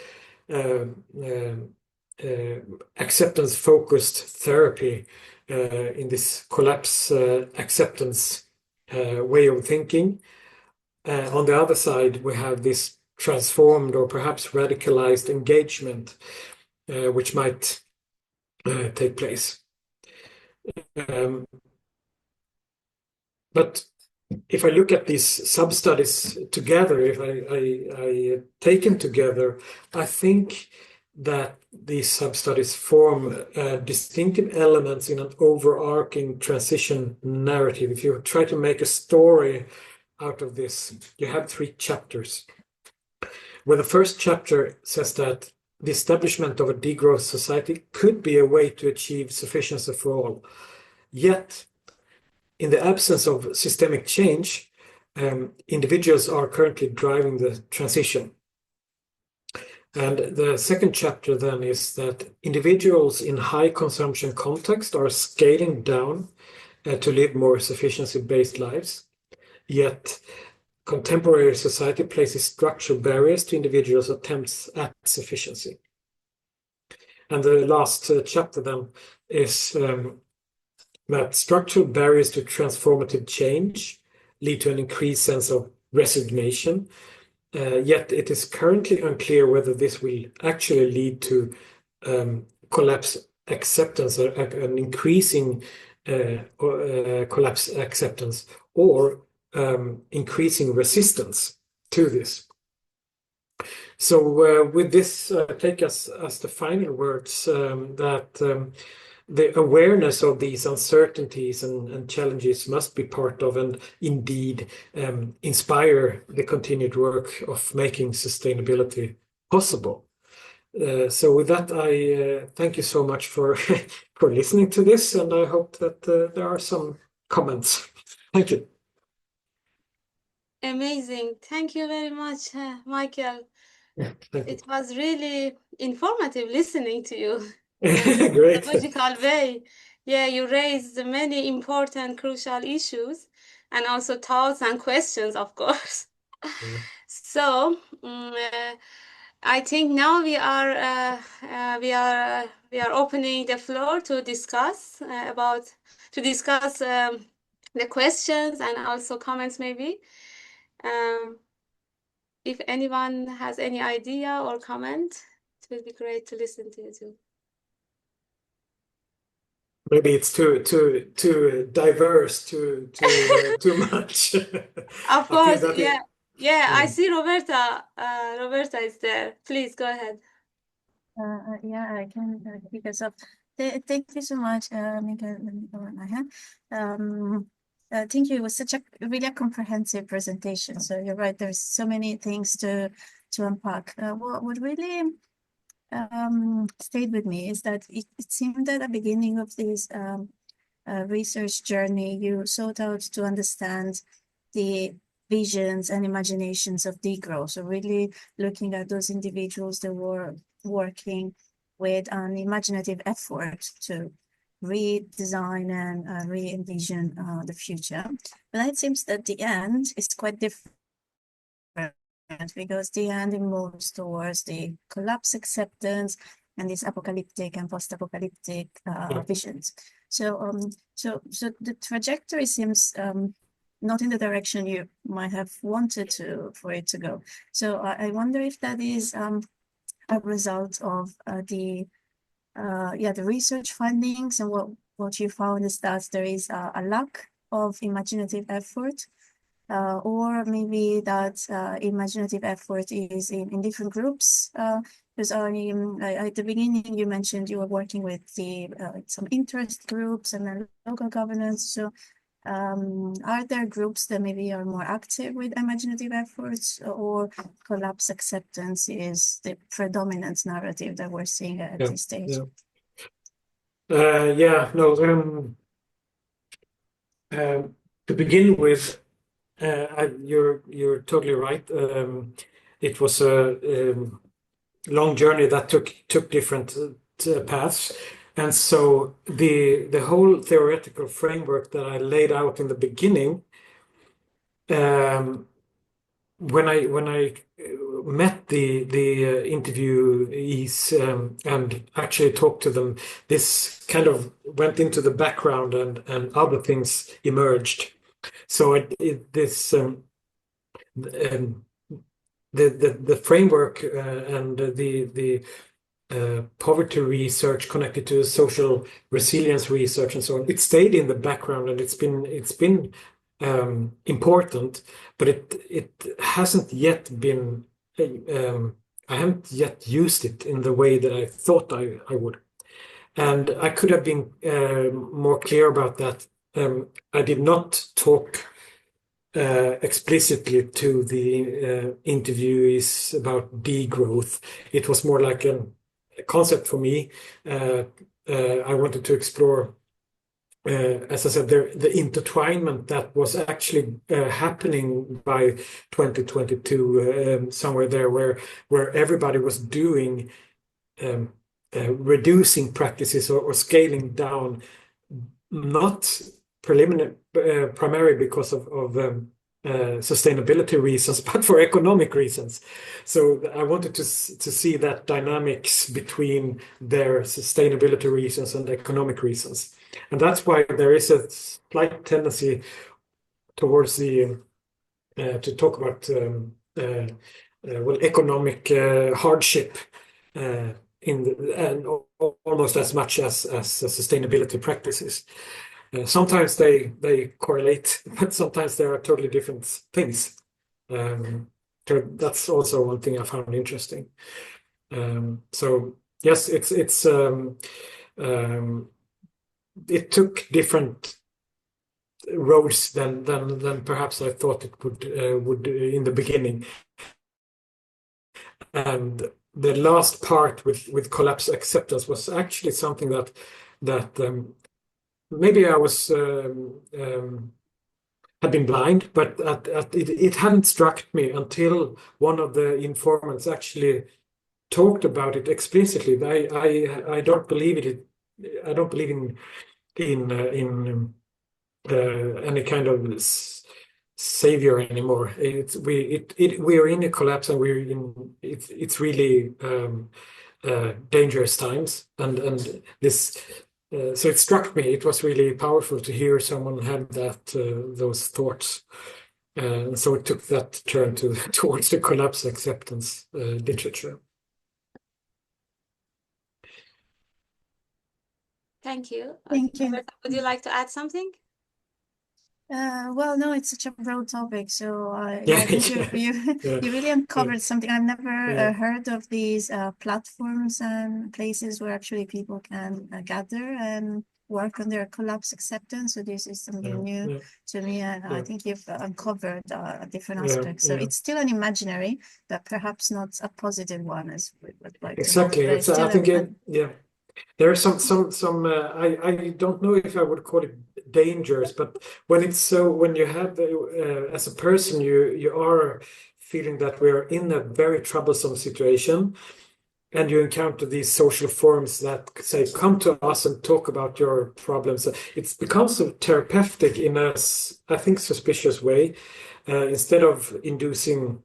acceptance-focused therapy in this collapse acceptance way of thinking. On the other side, we have this transformed or perhaps radicalized engagement, which might take place. But if I look at these sub-studies together, if I take them together, I think that these sub-studies form distinctive elements in an overarching transition narrative. If you try to make a story out of this, you have 3 chapters. Where the first chapter says that the establishment of a degrowth society could be a way to achieve sufficiency for all. Yet, in the absence of systemic change, individuals are currently driving the transition. And the second chapter then is that individuals in high consumption context are scaling down to live more sufficiency-based lives. Yet contemporary society places structural barriers to individuals' attempts at sufficiency. And the last chapter then is that structural barriers to transformative change lead to an increased sense of resignation. Yet it is currently unclear whether this will actually lead to collapse acceptance, an increasing collapse acceptance, or increasing resistance to this. So with this, take us as the final words that the awareness of these uncertainties and challenges must be part of, and indeed inspire the continued work of making sustainability possible. So with that, I thank you so much for for listening to this, and I hope that there are some comments. Thank you. Amazing. Thank you very much, Michael. Yeah, thank you. It was really informative listening to you Great. logical way. Yeah, you raised many important, crucial issues and also thoughts and questions, of course. Yeah. So, I think now we are opening the floor to discuss the questions and also comments maybe. If anyone has any idea or comment, it will be great to listen to you too. Maybe it's too diverse, too much. Of I think course, that yeah. Yeah, I Mm. see Roberta. Roberta is there. Please go ahead. Yeah, I can because of thank you so much, Mikael and Aya. Thank you. It was such a really comprehensive presentation. So you're right. There's so many things to unpack. What really stayed with me is that it seemed at the beginning of this research journey, you sought out to understand the visions and imaginations of degrowth. So really looking at those individuals that were working with an imaginative effort to redesign and re-envision the future. But it seems that the end is quite different because the end moves towards the collapse acceptance and these apocalyptic and post-apocalyptic visions. So, so the trajectory seems not in the direction you might have wanted for it to go. So I wonder if that is a result of the research findings, and what you found is that there is a lack of imaginative effort, or maybe that imaginative effort is in different groups. Because at the beginning you mentioned you were working with some interest groups and then local governance. So are there groups that maybe are more active with imaginative efforts, or collapse acceptance is the predominant narrative that we're seeing at this stage? Yeah, no, to begin with, you're totally right. It was a long journey that took different paths, and so the whole theoretical framework that I laid out in the beginning, when I met the interviewees and actually talked to them, this kind of went into the background and other things emerged. So the framework and the poverty research connected to social resilience research and so on, it stayed in the background and it's been important, but it hasn't yet been. I haven't yet used it in the way that I thought I would, and I could have been more clear about that. I did not talk explicitly to the interviewees about degrowth. It was more like a concept for me. I wanted to explore, as I said, the intertwinement that was actually happening by 2022, somewhere there, where everybody was doing reducing practices or scaling down, not primarily because of sustainability reasons, but for economic reasons. So I wanted to see that dynamics between their sustainability reasons and economic reasons. And that's why there is a slight tendency towards the to talk about economic hardship and almost as much as sustainability practices. Sometimes they correlate, but sometimes they are totally different things. So that's also one thing I found interesting. So yes, it took different roads than perhaps I thought it would in the beginning. And the last part with collapse acceptance was actually something that maybe I was had been blind, but it hadn't struck me until one of the informants actually talked about it explicitly. I don't believe it. I don't believe in any kind of savior anymore. We are in a collapse, and we're in. It's really dangerous times, and this. So it struck me. It was really powerful to hear someone have those thoughts. So it took that turn towards the collapse acceptance literature. Thank you. Thank you. Roberta, would you like to add something? Well, no, it's such a broad topic, so Yeah, I think yeah. you really uncovered something. I've never Yeah. heard of these platforms and places where actually people can gather and work on their collapse acceptance. So this is something new to me, and I think you've uncovered a different aspect. So it's still an imaginary, but perhaps not a positive one, as we would like exactly. to. It's, I think there are some I don't know if I would call it dangers, but when you have as a person you are feeling that we are in a very troublesome situation, and you encounter these social forums that say, come to us and talk about your problems. It becomes so therapeutic in a, I think, suspicious way. Instead of inducing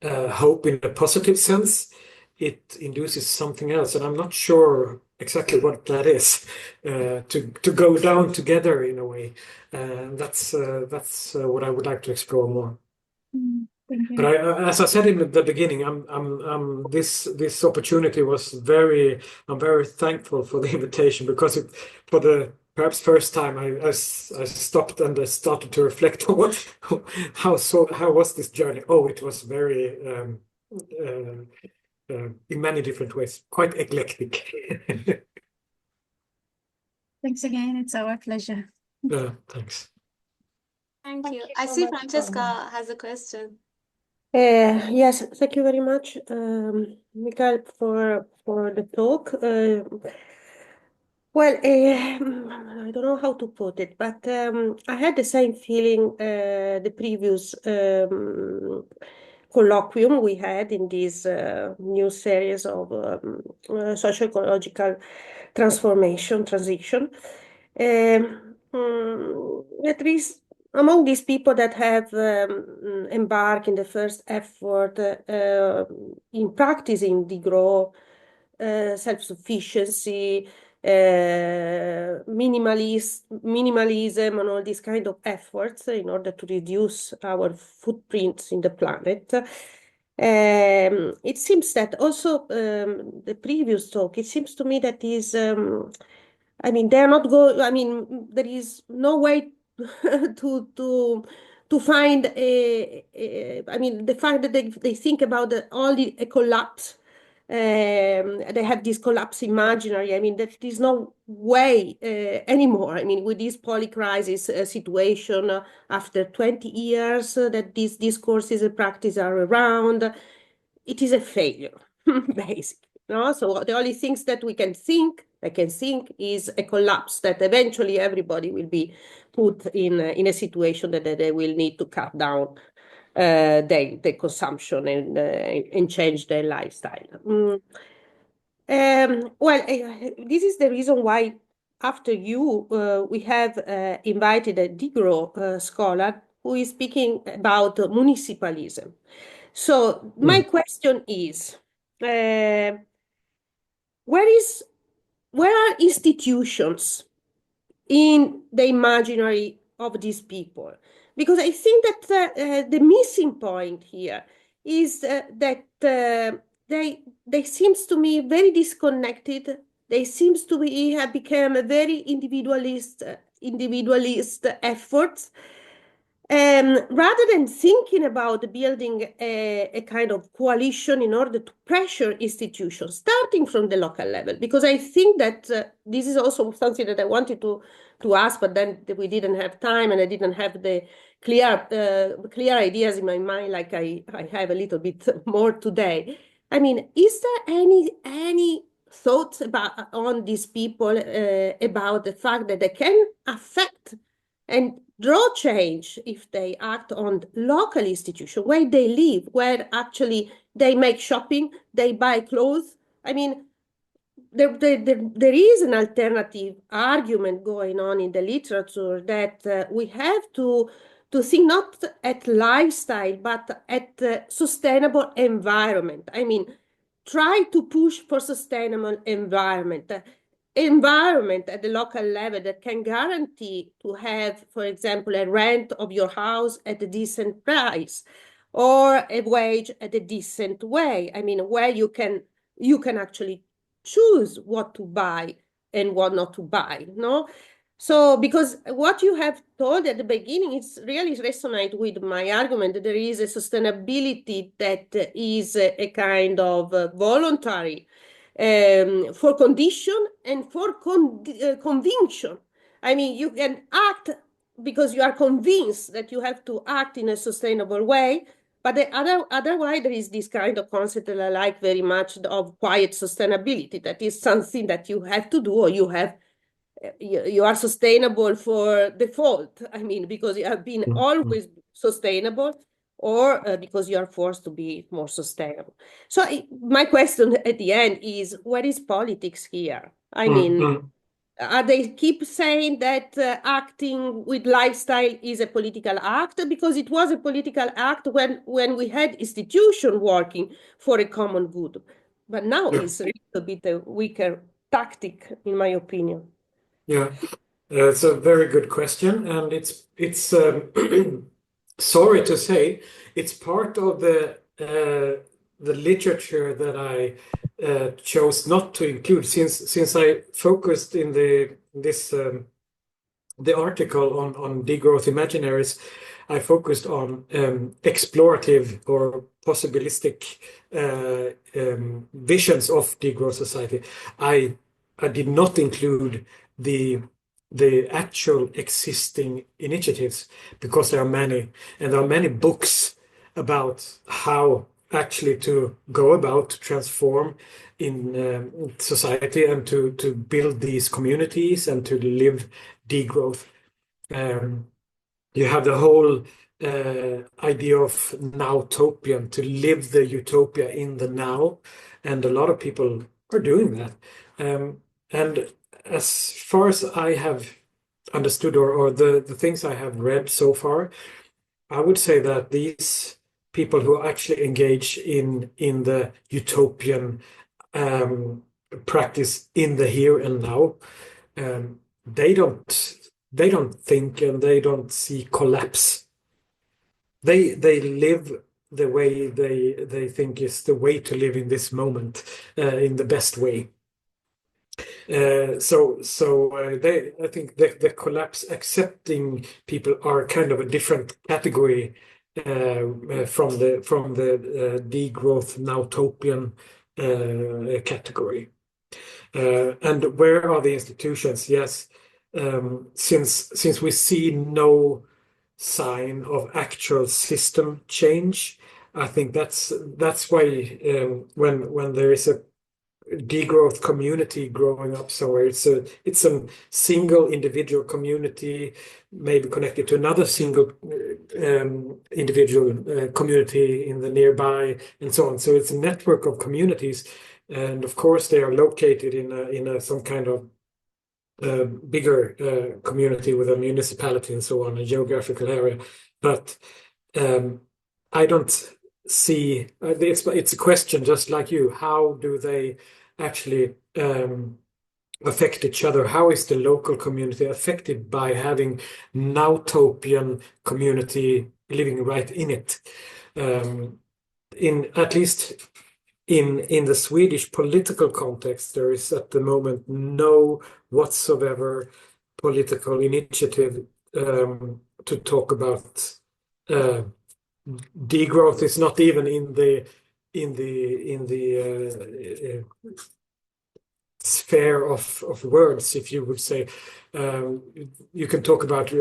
hope in a positive sense, it induces something else. And I'm not sure exactly what that is, to go down together in a way. That's what I would like to explore more. Thank you. But as I said in the beginning, this opportunity was I'm very thankful for the invitation, because for the perhaps first time I stopped and I started to reflect on how was this journey? Oh, it was very in many different ways, quite eclectic. Thanks again. It's our pleasure. Thanks. Thank you. I see Francesca has a question. Yes, thank you very much, Mikael, for the talk. Well, I don't know how to put it, but I had the same feeling the previous colloquium we had in this new series of socio-ecological transition. At least among these people that have embarked in the first effort in practicing the grow self-sufficiency, minimalism, and all these kind of efforts in order to reduce our footprints in the planet. It seems that also the previous talk, it seems to me that is, I mean, they're not go. I mean, there is no way to find I mean, the fact that they think about only a collapse. They have this collapse imaginary. I mean, there is no way anymore. I mean, with this polycrisis situation after 20 years that these discourses and practice are around, it is a failure, basically. No? So the only things that I can think, is a collapse that eventually everybody will be put in a situation that they will need to cut down their consumption and change their lifestyle. Well, this is the reason why after you, we have invited a Digro scholar who is speaking about municipalism. So my question is, where are institutions in the imaginary of these people? Because I think that the missing point here is that they seems to me very disconnected. They seems to be have become a very individualist efforts. Rather than thinking about building a kind of coalition in order to pressure institutions, starting from the local level, because I think that this is also something that I wanted to ask, but then we didn't have time and I didn't have the clear ideas in my mind like I have a little bit more today. I mean, is there any thoughts about on these people about the fact that they can affect and draw change if they act on local institutions where they live, where actually they make shopping, they buy clothes? I mean, there is an alternative argument going on in the literature that we have to think not at lifestyle, but at sustainable environment. I mean, try to push for sustainable environment at the local level that can guarantee to have, for example, a rent of your house at a decent price or a wage at a decent way. I mean, where you can actually choose what to buy and what not to buy, no? So, because what you have told at the beginning, it's really resonate with my argument that there is a sustainability that is a kind of voluntary for condition and for conviction. I mean, you can act because you are convinced that you have to act in a sustainable way, but otherwise, there is this kind of concept that I like very much of quiet sustainability. That is something that you have to do, or you are sustainable for default. I mean, because you have been always sustainable, or because you are forced to be more sustainable. So my question at the end is, what is politics here? I mean, they keep saying that acting with lifestyle is a political act because it was a political act when we had institution working for a common good. But now it's a little bit a weaker tactic, in my opinion. Yeah, it's a very good question, and it's sorry to say, it's part of the literature that I chose not to include since I focused in the article on degrowth imaginaries. I focused on explorative or possibilistic visions of degrowth society. I did not include the actual existing initiatives because there are many, and there are many books about how actually to go about to transform in society and to build these communities and to live degrowth. You have the whole idea of nowtopian, to live the utopia in the now, and a lot of people are doing that. And as far as I have understood, or the things I have read so far, I would say that these people who actually engage in the utopian practice in the here and now, they don't think and they don't see collapse. They live the way they think is the way to live in this moment, in the best way. I think the collapse accepting people are kind of a different category from the degrowth nowtopian category. And where are the institutions? Yes, since we see no sign of actual system change, I think that's why when there is a degrowth community growing up somewhere, it's a single individual community, maybe connected to another single individual community in the nearby, and so on. So it's a network of communities, and of course they are located in some kind of bigger community with a municipality and so on, a geographical area. But I don't see it's a question just like you. How do they actually affect each other? How is the local community affected by having nowtopian community living right in it? In at least in the Swedish political context, there is at the moment no whatsoever political initiative to talk about degrowth. Is not even in the sphere of words, if you would say. You can talk about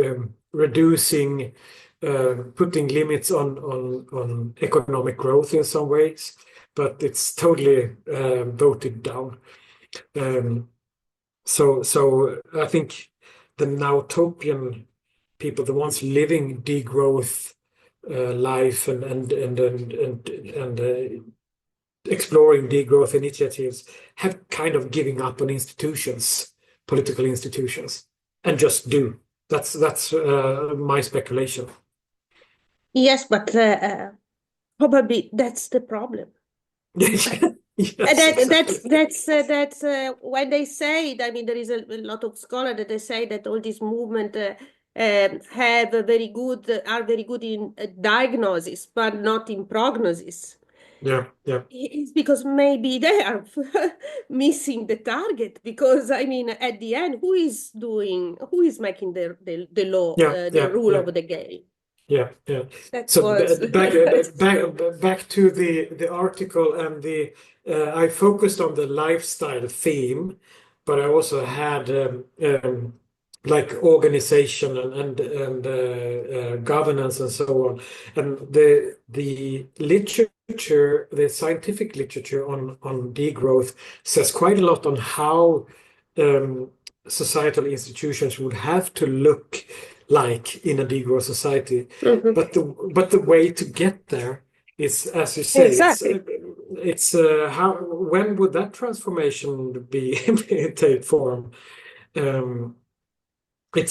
reducing, putting limits on economic growth in some ways, but it's totally voted down. So I think the nowtopian people, the ones living degrowth life and exploring degrowth initiatives, have kind of giving up on institutions, political institutions, and just do. That's my speculation. Yes, but probably that's the problem. Yes, That's when they say it. I mean, there is a lot of scholars that they say that all these movements are very good in diagnosis, but not in prognosis. yeah. It's because maybe they are missing the target. Because I mean, at the end, who is making the law, the rule of the game? Yeah. That So was back to the article, and I focused on the lifestyle theme, but I also had like organization and governance and so on. And the literature, the scientific literature on degrowth says quite a lot on how societal institutions would have to look like in a degrowth society. Mhm. But the way to get there is, as you say, Exactly. it's how, when would that transformation be take form? I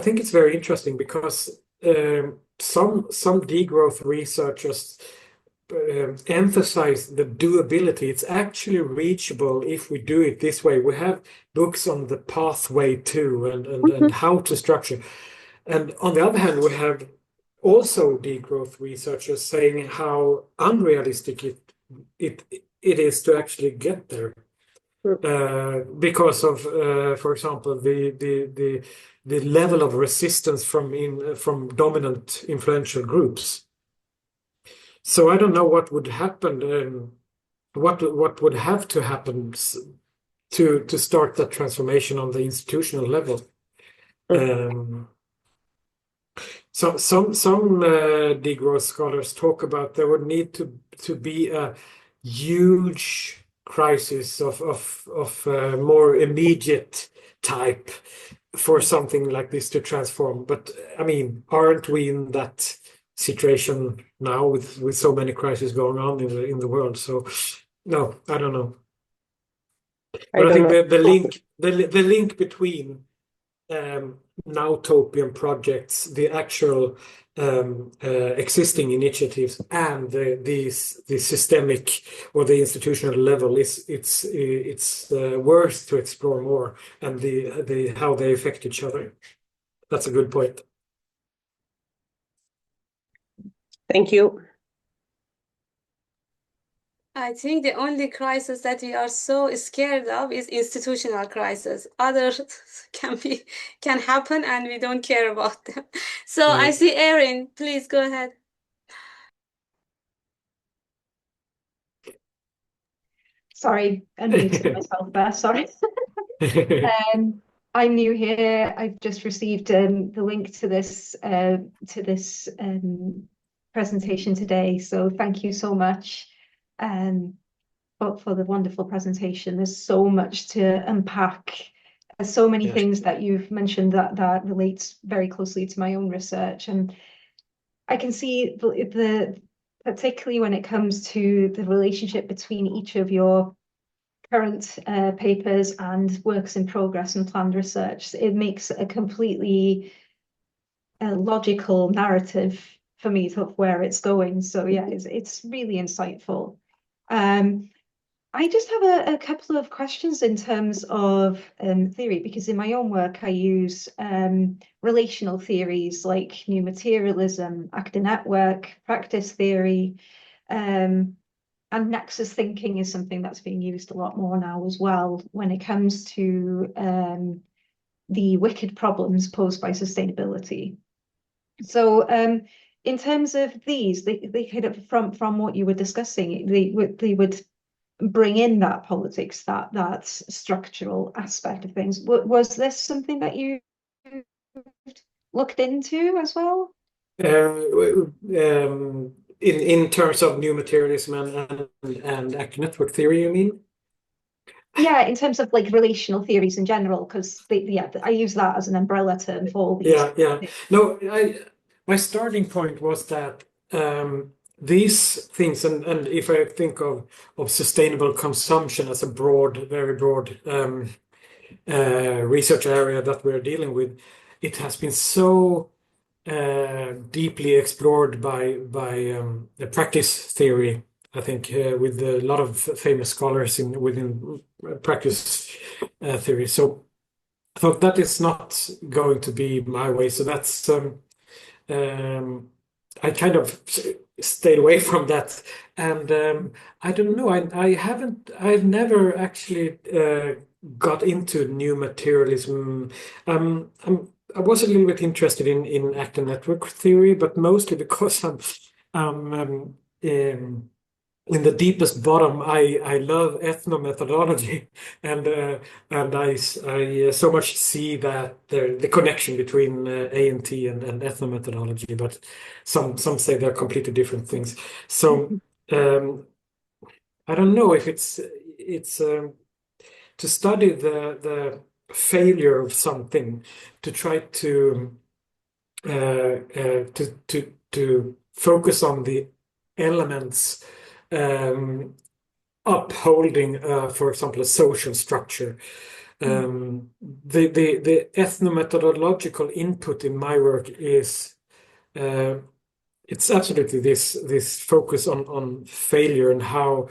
think it's very interesting because some degrowth researchers emphasize the doability. It's actually reachable if we do it this way. We have books on the pathway to and how to structure. And on the other hand, we have also degrowth researchers saying how unrealistic it is to actually get there. Because of, for example, the level of resistance from dominant influential groups. So I don't know what would happen, what would have to happen to start that transformation on the institutional level. So some degrowth scholars talk about there would need to be a huge crisis of more immediate type for something like this to transform. But I mean, aren't we in that situation now with so many crises going on in the world? So no, I don't know. But I think the link between now-topian projects, the actual existing initiatives, and the systemic or the institutional level it's worth to explore more, and the how they affect each other. That's a good point. Thank you. I think the only crisis that we are so scared of is institutional crisis. Others can happen and we don't care about them. So Yeah. I see Erin, please go ahead. Sorry, unmuted myself there. Sorry. I'm new here. I've just received the link to this presentation today. So thank you so much for the wonderful presentation. There's so much to unpack. There's so many things that you've mentioned that relates very closely to my own research, and I can see the particularly when it comes to the relationship between each of your current papers and works in progress and planned research. It makes a completely logical narrative for me of where it's going. So yeah, it's really insightful. I just have a couple of questions in terms of theory, because in my own work I use relational theories like new materialism, actor network, practice theory, and nexus thinking is something that's being used a lot more now as well when it comes to the wicked problems posed by sustainability. So in terms of these, they kind of from what you were discussing, they would bring in that politics, that structural aspect of things. Was this something that you looked into as well? In terms of new materialism and active network theory, you mean? Yeah, in terms of like relational theories in general, because I use that as an umbrella term for all these. Yeah. No, my starting point was that these things, and if I think of sustainable consumption as a very broad research area that we're dealing with, it has been so deeply explored by the practice theory. I think with a lot of famous scholars within practice theory. So I thought that is not going to be my way. So that's I kind of stayed away from that, and I don't know. I've never actually got into new materialism. I was a little bit interested in active network theory, but mostly because I'm in the deepest bottom, I love ethnomethodology, and I so much see that the connection between ANT and ethnomethodology, but some say they're completely different things. So I don't know if it's to study the failure of something, to try to focus on the elements upholding, for example, a social structure. The ethnomethodological input in my work is it's absolutely this focus on failure and how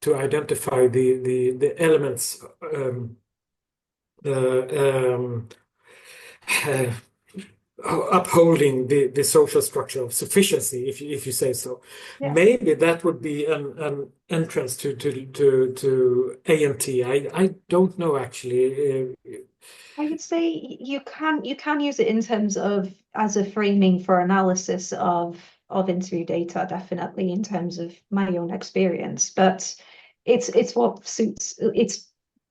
to identify the elements upholding the social structure of sufficiency, if you say so. Yeah. Maybe that would be an entrance to ANT. I don't know actually. I would say you can use it in terms of as a framing for analysis of interview data, definitely in terms of my own experience. But it's what suits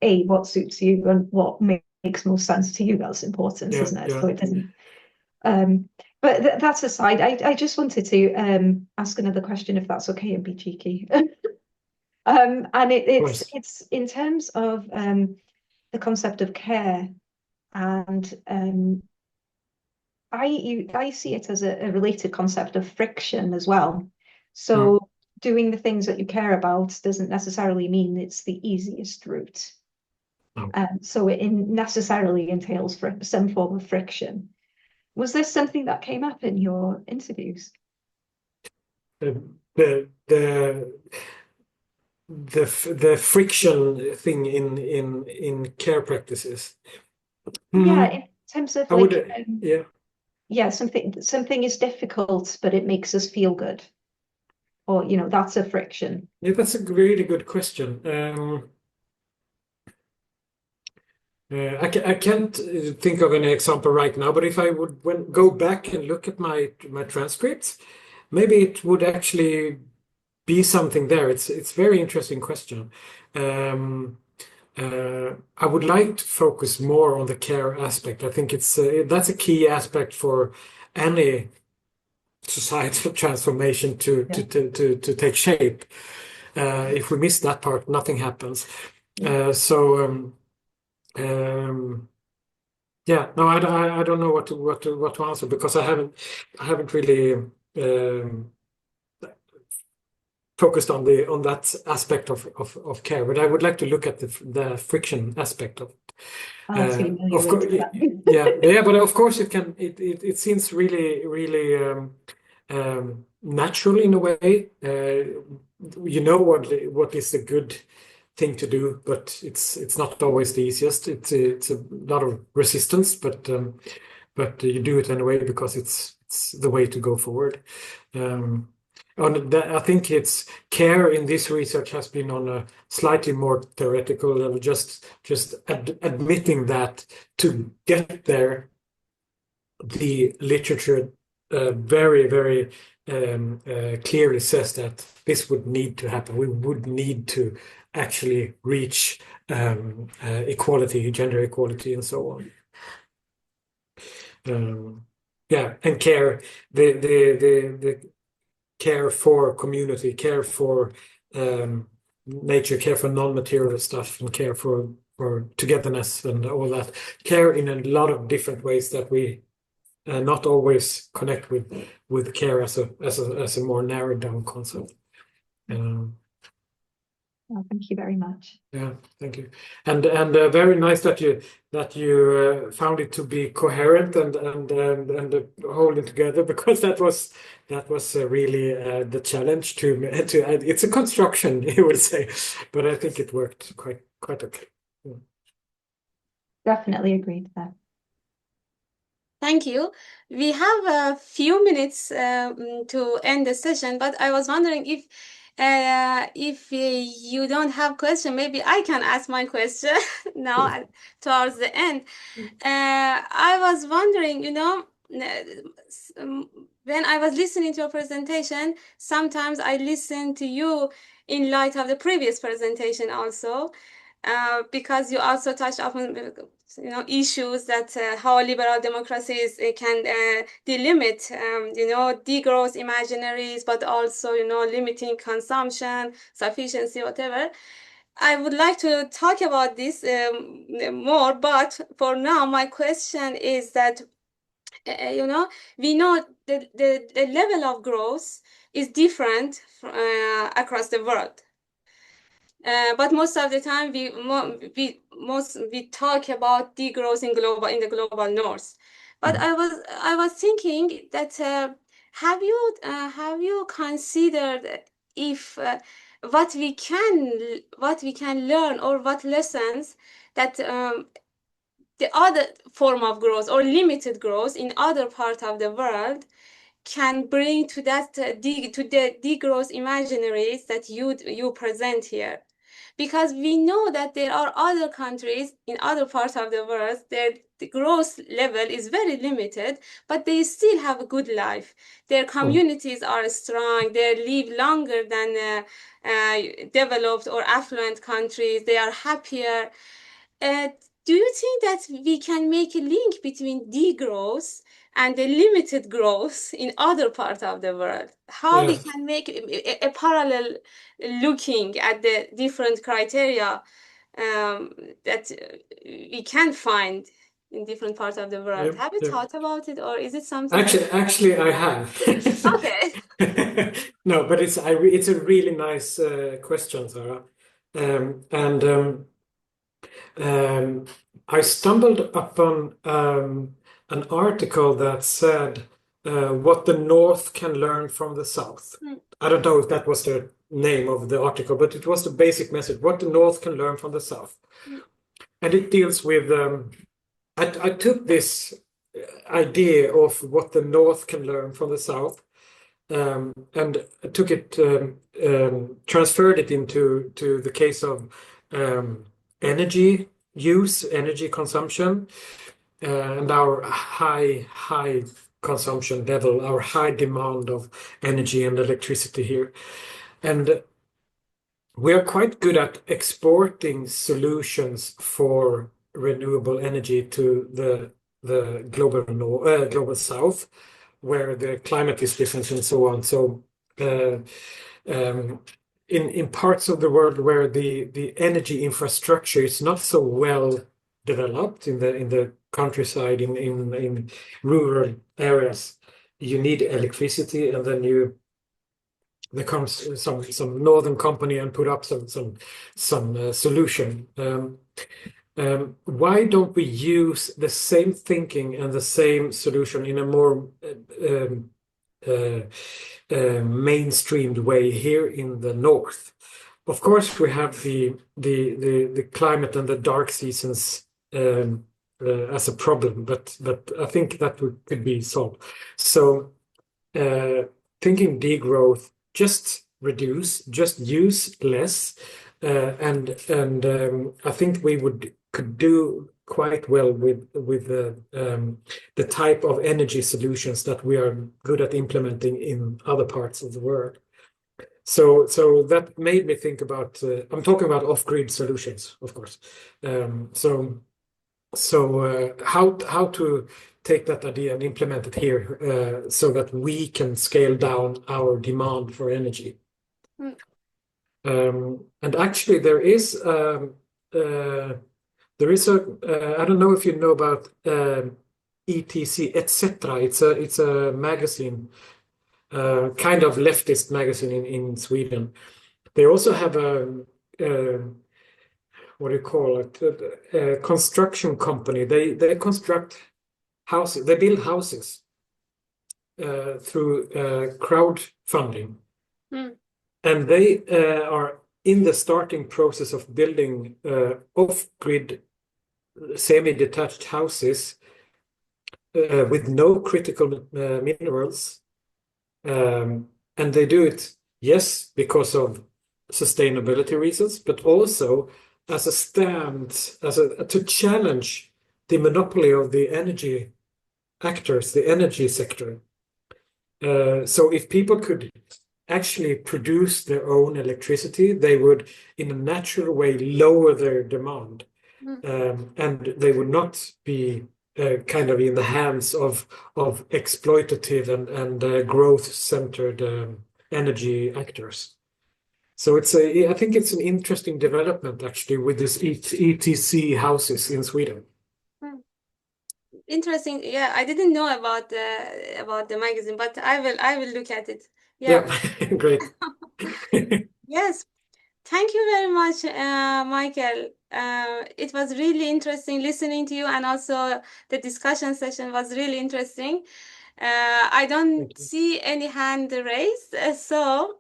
what suits you and what makes most sense to you. That's important, isn't it? Yeah. So it doesn't. But that's aside. I just wanted to ask another question, if that's okay, and be cheeky. And it's in terms of the concept of care, and I see it as a related concept of friction as well. So doing the things that you care about doesn't necessarily mean it's the easiest route. No. So it necessarily entails some form of friction. Was this something that came up in your interviews? The friction thing in care practices. Yeah, in terms of I like, would, yeah. yeah, something is difficult, but it makes us feel good. Or, that's a friction. Yeah, that's a really good question. I can't think of any example right now, but if I would go back and look at my transcripts, maybe it would actually be something there. It's a very interesting question. I would like to focus more on the care aspect. I think that's a key aspect for any societal transformation to take shape. If we miss that part, nothing happens. Yeah, no, I don't know what to answer, because I haven't really focused on that aspect of care, but I would like to look at the friction aspect of it. I'll see Of course, yeah, but of course it seems really natural in a way. You know what is a good thing to do, but it's not always the easiest. It's a lot of resistance, but you do it anyway because it's the way to go forward. I think it's care in this research has been on a slightly more theoretical level, just admitting that to get there, the literature very clearly says that this would need to happen. We would need to actually reach equality, gender equality, and so on. Yeah, and care, the care for community, care for nature, care for non-material stuff, and care for togetherness and all that. Care in a lot of different ways that we not always connect with care as a more narrowed down concept. Well, thank you very much. Yeah, thank you, and very nice that you found it to be coherent and holding together, because that was really the challenge to it's a construction, you would say, but I think it worked quite okay. Yeah. Definitely agreed there. Thank you. We have a few minutes to end the session, but I was wondering if you don't have question, maybe I can ask my question now towards the end. I was wondering, when I was listening to your presentation, sometimes I listen to you in light of the previous presentation also, because you also touched upon issues that how liberal democracies can delimit degrowth imaginaries, but also limiting consumption, sufficiency, whatever. I would like to talk about this more, but for now my question is that we know the level of growth is different across the world. But most of the time we talk about degrowth in the global north. But I was thinking that have you considered if what we can learn, or what lessons that the other form of growth or limited growth in other part of the world can bring to that to the degrowth imaginaries that you present here, because we know that there are other countries in other parts of the world, the growth level is very limited, but they still have a good life. Their communities are strong. They live longer than developed or affluent countries. They are happier. Do you think that we can make a link between degrowth and the limited growth in other parts of the world. How we can make a parallel looking at the different criteria that we can find in different parts of the world. Have you thought about it, or is it something? Actually, I have. Okay. No, but it's a really nice question, Sarah. I stumbled upon an article that said what the North can learn from the South. I don't know if that was the name of the article, but it was the basic message, what the North can learn from the South. And it deals with, I took this idea of what the North can learn from the South, and took it, transferred it into the case of energy use, energy consumption, and our high consumption level, our high demand of energy and electricity here. And we are quite good at exporting solutions for renewable energy to the global South, where the climate is different and so on. So in parts of the world where the energy infrastructure is not so well developed in the countryside, in rural areas, you need electricity, and then there comes some northern company and put up some solution. Why don't we use the same thinking and the same solution in a more mainstreamed way here in the North? Of course, we have the climate and the dark seasons as a problem, but I think that could be solved. So thinking degrowth, just reduce, just use less, and I think we could do quite well with the type of energy solutions that we are good at implementing in other parts of the world. So that made me think about, I'm talking about off-grid solutions, of course. How to take that idea and implement it here, so that we can scale down our demand for energy. And actually, there is a I don't know if you know about ETC, etc. It's a magazine, kind of leftist magazine in Sweden. They also have a what do you call it? A construction company. They construct houses. They build houses through crowdfunding, and they are in the starting process of building off-grid semi-detached houses with no critical minerals, and they do it, yes, because of sustainability reasons, but also as a stand, to challenge the monopoly of the energy actors, the energy sector. So if people could actually produce their own electricity, they would, in a natural way, lower their demand, and they would not be kind of in the hands of exploitative and growth-centered energy actors. So I think it's an interesting development actually with this ETC houses in Sweden. Interesting. Yeah, I didn't know about the magazine, but I will look at it. Yeah. Great. Yes. Thank you very much, Michael. It was really interesting listening to you, and also the discussion session was really interesting. I don't see any hand raised, so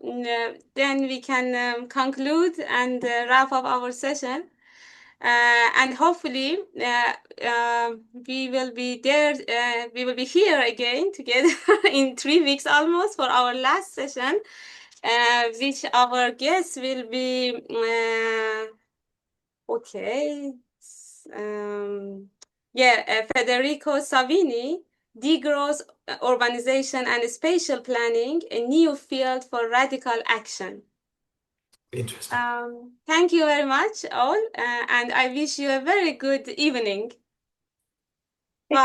then we can conclude and wrap up our session. And hopefully we will be there. We will be here again together in 3 weeks almost for our last session, which our guest will be Federico Savini, Degrowth, Urbanization and Spatial Planning, a new field for radical action. Interesting. Thank you very much all, and I wish you a very good evening.